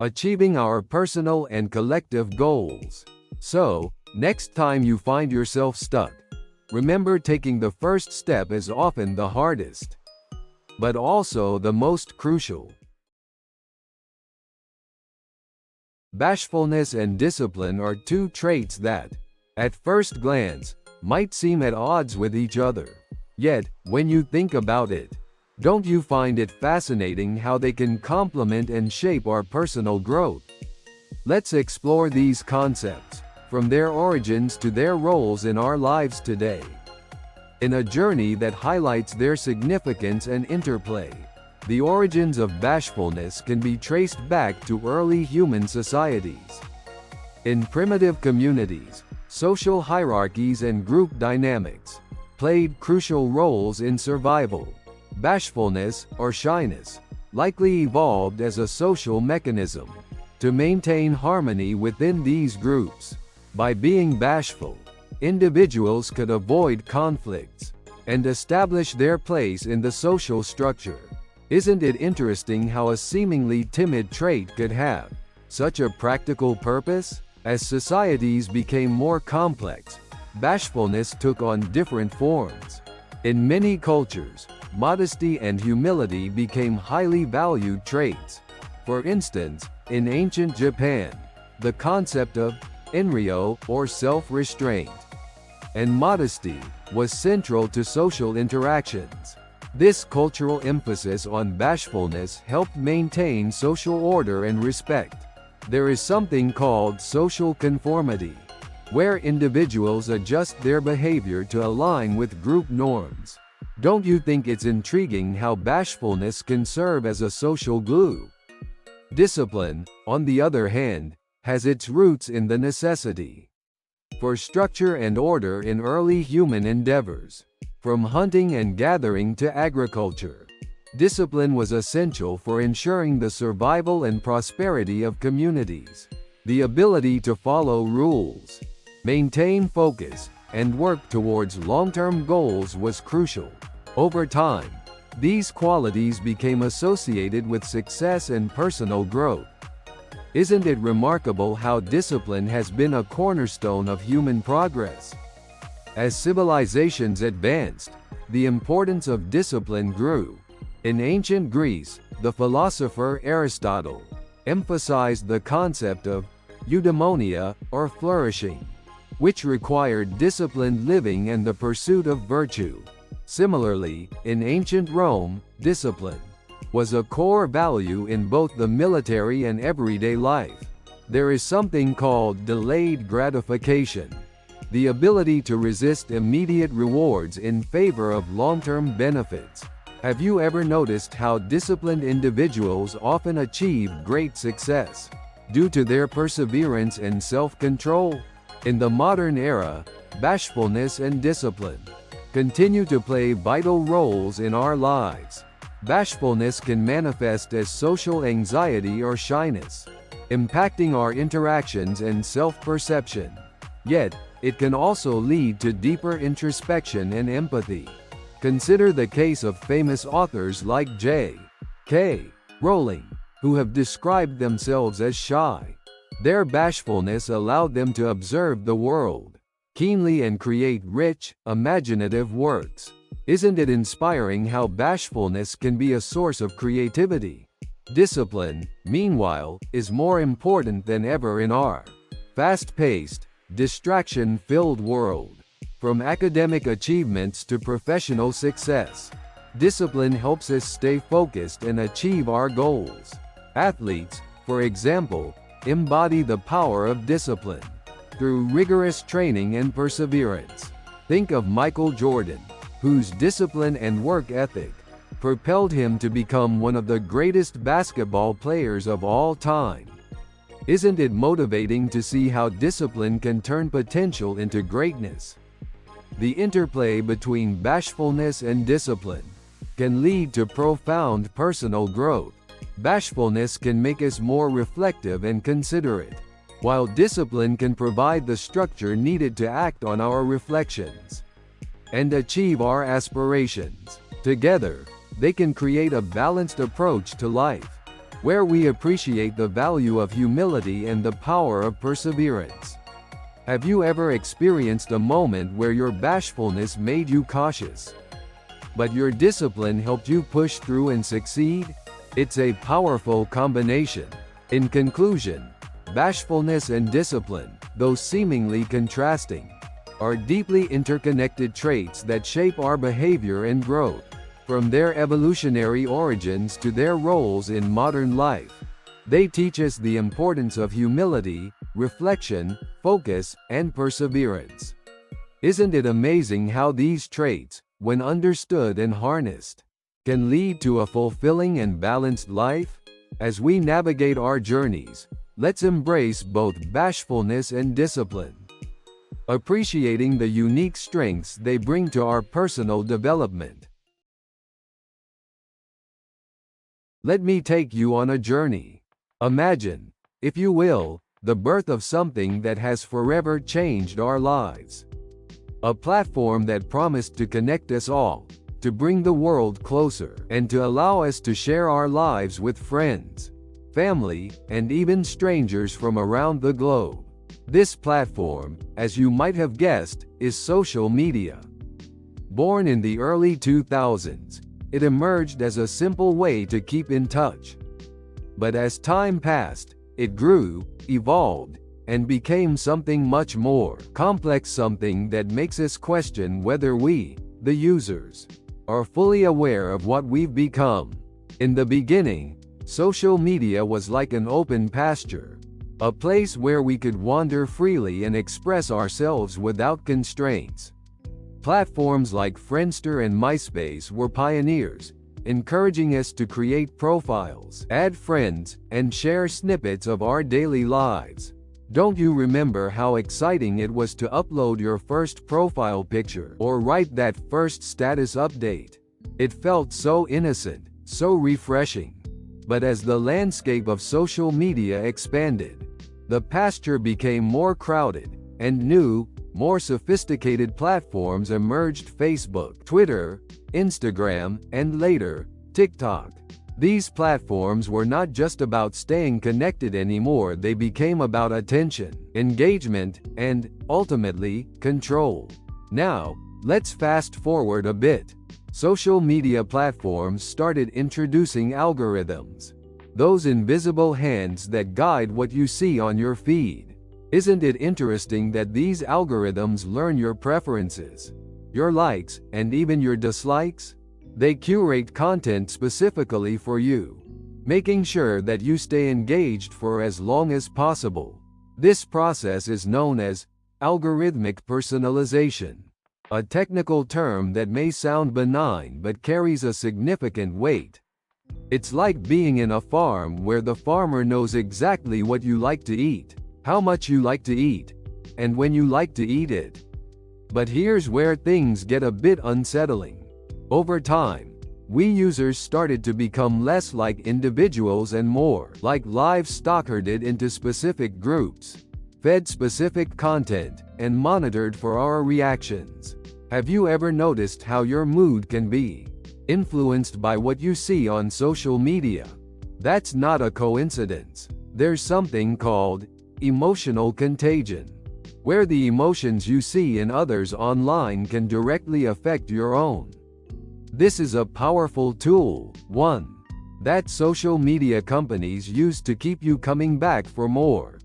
achieving our personal and collective goals. So, next time you find yourself stuck, remember, taking the first step is often the hardest, but also the most crucial. Bashfulness and discipline are two traits that, at first glance, might seem at odds with each other. Yet, when you think about it, don't you find it fascinating how they can complement and shape our personal growth? Let's explore these concepts, from their origins to their roles in our lives today, in a journey that highlights their significance and interplay. The origins of bashfulness can be traced back to early human societies. In primitive communities, social hierarchies and group dynamics played crucial roles in survival. Bashfulness, or shyness, likely evolved as a social mechanism to maintain harmony within these groups. By being bashful, individuals could avoid conflicts and establish their place in the social structure. Isn't it interesting how a seemingly timid trait could have such a practical purpose? As societies became more complex, bashfulness took on different forms. In many cultures, modesty and humility became highly valued traits. For instance, in ancient Japan, the concept of enryo, or self-restraint, and modesty was central to social interactions. This cultural emphasis on bashfulness helped maintain social order and respect. There is something called social conformity, where individuals adjust their behavior to align with group norms. Don't you think it's intriguing how bashfulness can serve as a social glue? Discipline, on the other hand, has its roots in the necessity for structure and order in early human endeavors. From hunting and gathering to agriculture, discipline was essential for ensuring the survival and prosperity of communities. The ability to follow rules, maintain focus, and work towards long-term goals was crucial. Over time, these qualities became associated with success and personal growth. Isn't it remarkable how discipline has been a cornerstone of human progress? As civilizations advanced, the importance of discipline grew. In ancient Greece, the philosopher Aristotle emphasized the concept of eudaimonia, or flourishing, which required disciplined living and the pursuit of virtue. Similarly, in ancient Rome, discipline was a core value in both the military and everyday life. There is something called delayed gratification, the ability to resist immediate rewards in favor of long-term benefits. Have you ever noticed how disciplined individuals often achieve great success due to their perseverance and self-control? In the modern era, bashfulness and discipline continue to play vital roles in our lives. Bashfulness can manifest as social anxiety or shyness, impacting our interactions and self-perception. Yet, it can also lead to deeper introspection and empathy. Consider the case of famous authors like J.K. Rowling, who have described themselves as shy. Their bashfulness allowed them to observe the world keenly and create rich, imaginative works. Isn't it inspiring how bashfulness can be a source of creativity? Discipline, meanwhile, is more important than ever in our fast-paced, distraction-filled world. From academic achievements to professional success, discipline helps us stay focused and achieve our goals. Athletes, for example, embody the power of discipline through rigorous training and perseverance. Think of Michael Jordan, whose discipline and work ethic propelled him to become one of the greatest basketball players of all time. Isn't it motivating to see how discipline can turn potential into greatness? The interplay between bashfulness and discipline can lead to profound personal growth. Bashfulness can make us more reflective and considerate, while discipline can provide the structure needed to act on our reflections and achieve our aspirations. Together, they can create a balanced approach to life, where we appreciate the value of humility and the power of perseverance. Have you ever experienced a moment where your bashfulness made you cautious, but your discipline helped you push through and succeed? It's a powerful combination. In conclusion, bashfulness and discipline, though seemingly contrasting, are deeply interconnected traits that shape our behavior and growth. From their evolutionary origins to their roles in modern life, they teach us the importance of humility, reflection, focus, and perseverance. Isn't it amazing how these traits, when understood and harnessed, can lead to a fulfilling and balanced life? As we navigate our journeys, let's embrace both bashfulness and discipline, appreciating the unique strengths they bring to our personal development. Let me take you on a journey. Imagine, if you will, the birth of something that has forever changed our lives. A platform that promised to connect us all, to bring the world closer, and to allow us to share our lives with friends, family, and even strangers from around the globe. This platform, as you might have guessed, is social media. Born in the early 2000s, it emerged as a simple way to keep in touch. But as time passed, it grew, evolved, and became something much more complex, something that makes us question whether we, the users, are fully aware of what we've become. In the beginning, social media was like an open pasture, a place where we could wander freely and express ourselves without constraints. Platforms like Friendster and MySpace were pioneers, encouraging us to create profiles, add friends, and share snippets of our daily lives. Don't you remember how exciting it was to upload your first profile picture or write that first status update? It felt so innocent, so refreshing. But as the landscape of social media expanded, the pasture became more crowded, and new, more sophisticated platforms emerged: Facebook, Twitter, Instagram, and later, TikTok. These platforms were not just about staying connected anymore, they became about attention, engagement, and, ultimately, control. Now, let's fast forward a bit. Social media platforms started introducing algorithms. Those invisible hands that guide what you see on your feed. Isn't it interesting that these algorithms learn your preferences, your likes, and even your dislikes? They curate content specifically for you, making sure that you stay engaged for as long as possible. This process is known as algorithmic personalization, a technical term that may sound benign but carries a significant weight. It's like being in a farm where the farmer knows exactly what you like to eat, how much you like to eat, and when you like to eat it. But here's where things get a bit unsettling. Over time, we users started to become less like individuals and more like livestock, herded into specific groups, fed specific content, and monitored for our reactions. Have you ever noticed how your mood can be influenced by what you see on social media? That's not a coincidence. There's something called emotional contagion, where the emotions you see in others online can directly affect your own. This is a powerful tool, one that social media companies use to keep you coming back for more.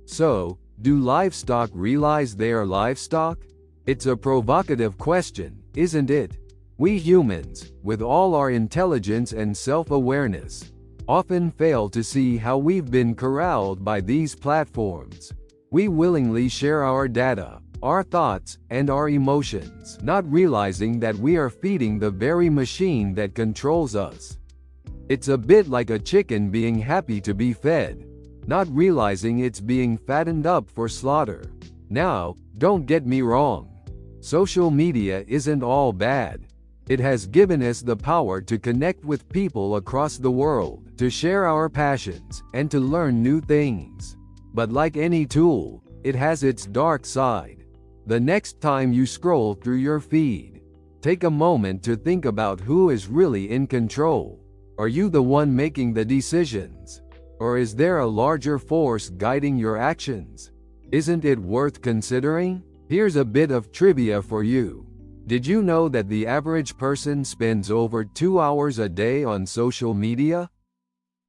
So, do livestock realize they are livestock? It's a provocative question, isn't it? We humans, with all our intelligence and self-awareness, often fail to see how we've been corralled by these platforms. We willingly share our data, our thoughts, and our emotions, not realizing that we are feeding the very machine that controls us. It's a bit like a chicken being happy to be fed, not realizing it's being fattened up for slaughter. Now, don't get me wrong. Social media isn't all bad. It has given us the power to connect with people across the world, to share our passions, and to learn new things. But like any tool, it has its dark side. The next time you scroll through your feed, take a moment to think about who is really in control. Are you the one making the decisions? Or is there a larger force guiding your actions? Isn't it worth considering? Here's a bit of trivia for you. Did you know that the average person spends over 2 hours a day on social media?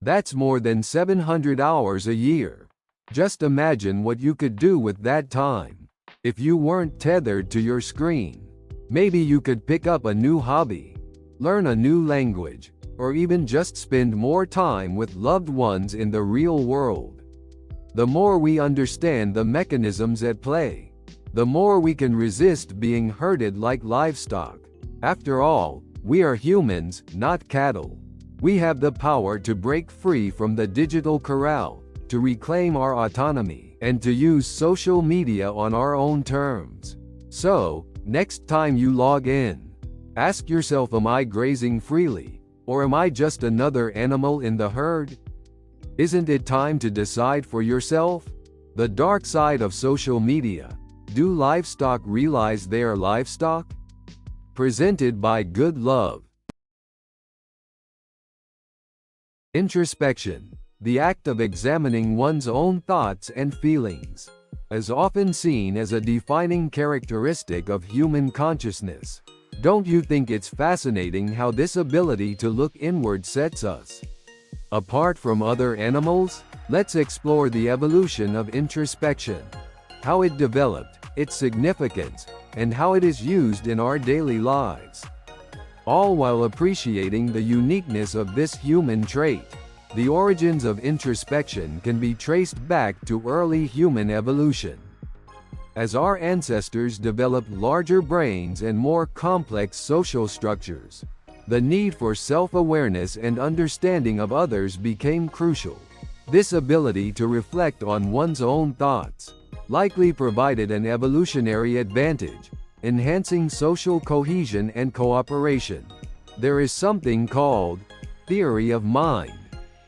That's more than 700 hours a year. Just imagine what you could do with that time. If you weren't tethered to your screen, maybe you could pick up a new hobby, learn a new language, or even just spend more time with loved ones in the real world. The more we understand the mechanisms at play, the more we can resist being herded like livestock. After all, we are humans, not cattle. We have the power to break free from the digital corral, to reclaim our autonomy, and to use social media on our own terms. So, next time you log in, ask yourself, am I grazing freely? Or am I just another animal in the herd? Isn't it time to decide for yourself? The dark side of social media. Do livestock realize they are livestock? Presented by Good Love. Introspection, the act of examining one's own thoughts and feelings, is often seen as a defining characteristic of human consciousness. Don't you think it's fascinating how this ability to look inward sets us apart from other animals? Let's explore the evolution of introspection, how it developed, its significance, and how it is used in our daily lives. All while appreciating the uniqueness of this human trait. The origins of introspection can be traced back to early human evolution. As our ancestors developed larger brains and more complex social structures, the need for self-awareness and understanding of others became crucial. This ability to reflect on one's own thoughts likely provided an evolutionary advantage, enhancing social cohesion and cooperation. There is something called theory of mind,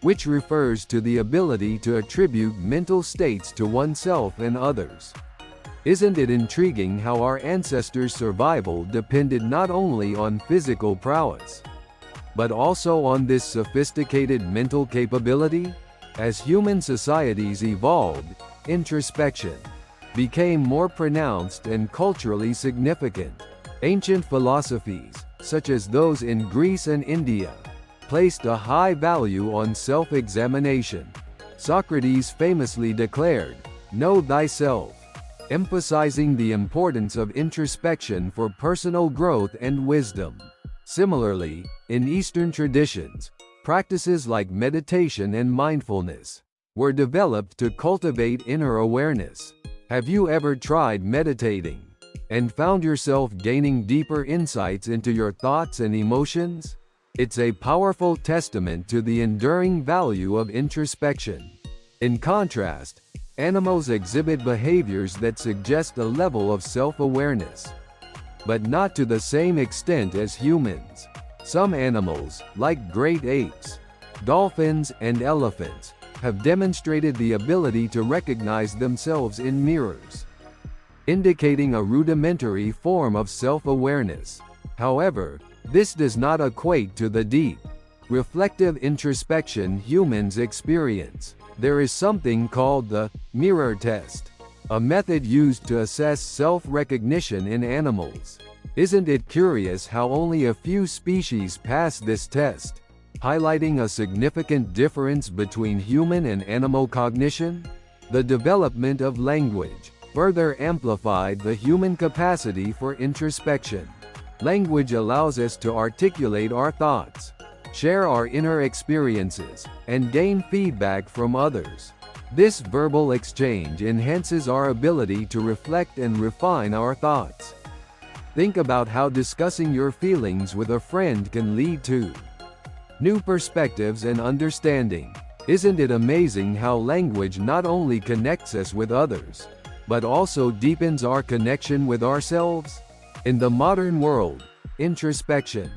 which refers to the ability to attribute mental states to oneself and others. Isn't it intriguing how our ancestors' survival depended not only on physical prowess, but also on this sophisticated mental capability? As human societies evolved, introspection became more pronounced and culturally significant. Ancient philosophies, such as those in Greece and India, placed a high value on self-examination. Socrates famously declared, "Know thyself," emphasizing the importance of introspection for personal growth and wisdom. Similarly, in Eastern traditions, practices like meditation and mindfulness were developed to cultivate inner awareness. Have you ever tried meditating and found yourself gaining deeper insights into your thoughts and emotions? It's a powerful testament to the enduring value of introspection. In contrast, animals exhibit behaviors that suggest a level of self-awareness, but not to the same extent as humans. Some animals, like great apes, dolphins, and elephants, have demonstrated the ability to recognize themselves in mirrors, indicating a rudimentary form of self-awareness. However, this does not equate to the deep, reflective introspection humans experience. There is something called the mirror test, a method used to assess self-recognition in animals. Isn't it curious how only a few species pass this test, highlighting a significant difference between human and animal cognition? The development of language further amplified the human capacity for introspection. Language allows us to articulate our thoughts, share our inner experiences, and gain feedback from others. This verbal exchange enhances our ability to reflect and refine our thoughts. Think about how discussing your feelings with a friend can lead to new perspectives and understanding. Isn't it amazing how language not only connects us with others, but also deepens our connection with ourselves? In the modern world, introspection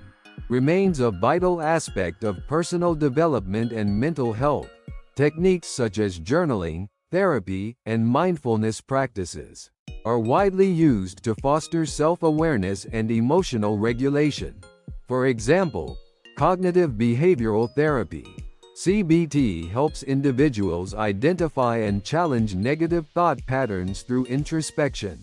remains a vital aspect of personal development and mental health. Techniques such as journaling, therapy, and mindfulness practices are widely used to foster self-awareness and emotional regulation. For example, cognitive behavioral therapy (CBT) helps individuals identify and challenge negative thought patterns through introspection.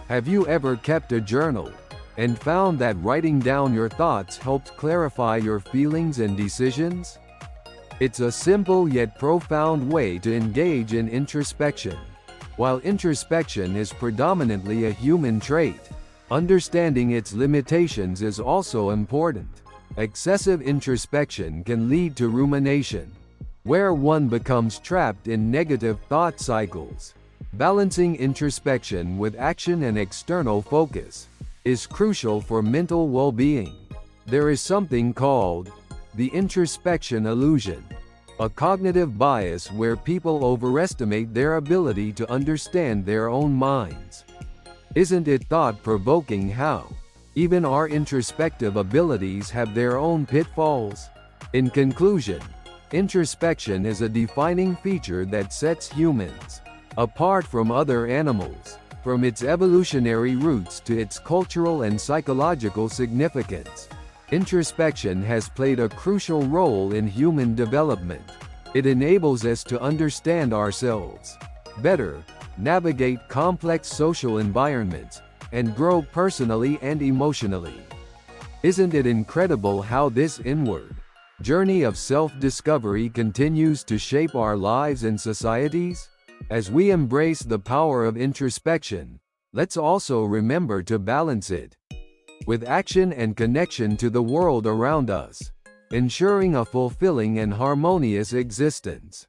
Have you ever kept a journal and found that writing down your thoughts helped clarify your feelings and decisions? It's a simple yet profound way to engage in introspection. While introspection is predominantly a human trait, understanding its limitations is also important. Excessive introspection can lead to rumination, where one becomes trapped in negative thought cycles. Balancing introspection with action and external focus is crucial for mental well-being. There is something called the introspection illusion, a cognitive bias where people overestimate their ability to understand their own minds. Isn't it thought-provoking how even our introspective abilities have their own pitfalls? In conclusion, introspection is a defining feature that sets humans apart from other animals, from its evolutionary roots to its cultural and psychological significance. Introspection has played a crucial role in human development. It enables us to understand ourselves better, navigate complex social environments, and grow personally and emotionally. Isn't it incredible how this inward journey of self-discovery continues to shape our lives and societies? As we embrace the power of introspection, let's also remember to balance it with action and connection to the world around us, ensuring a fulfilling and harmonious existence.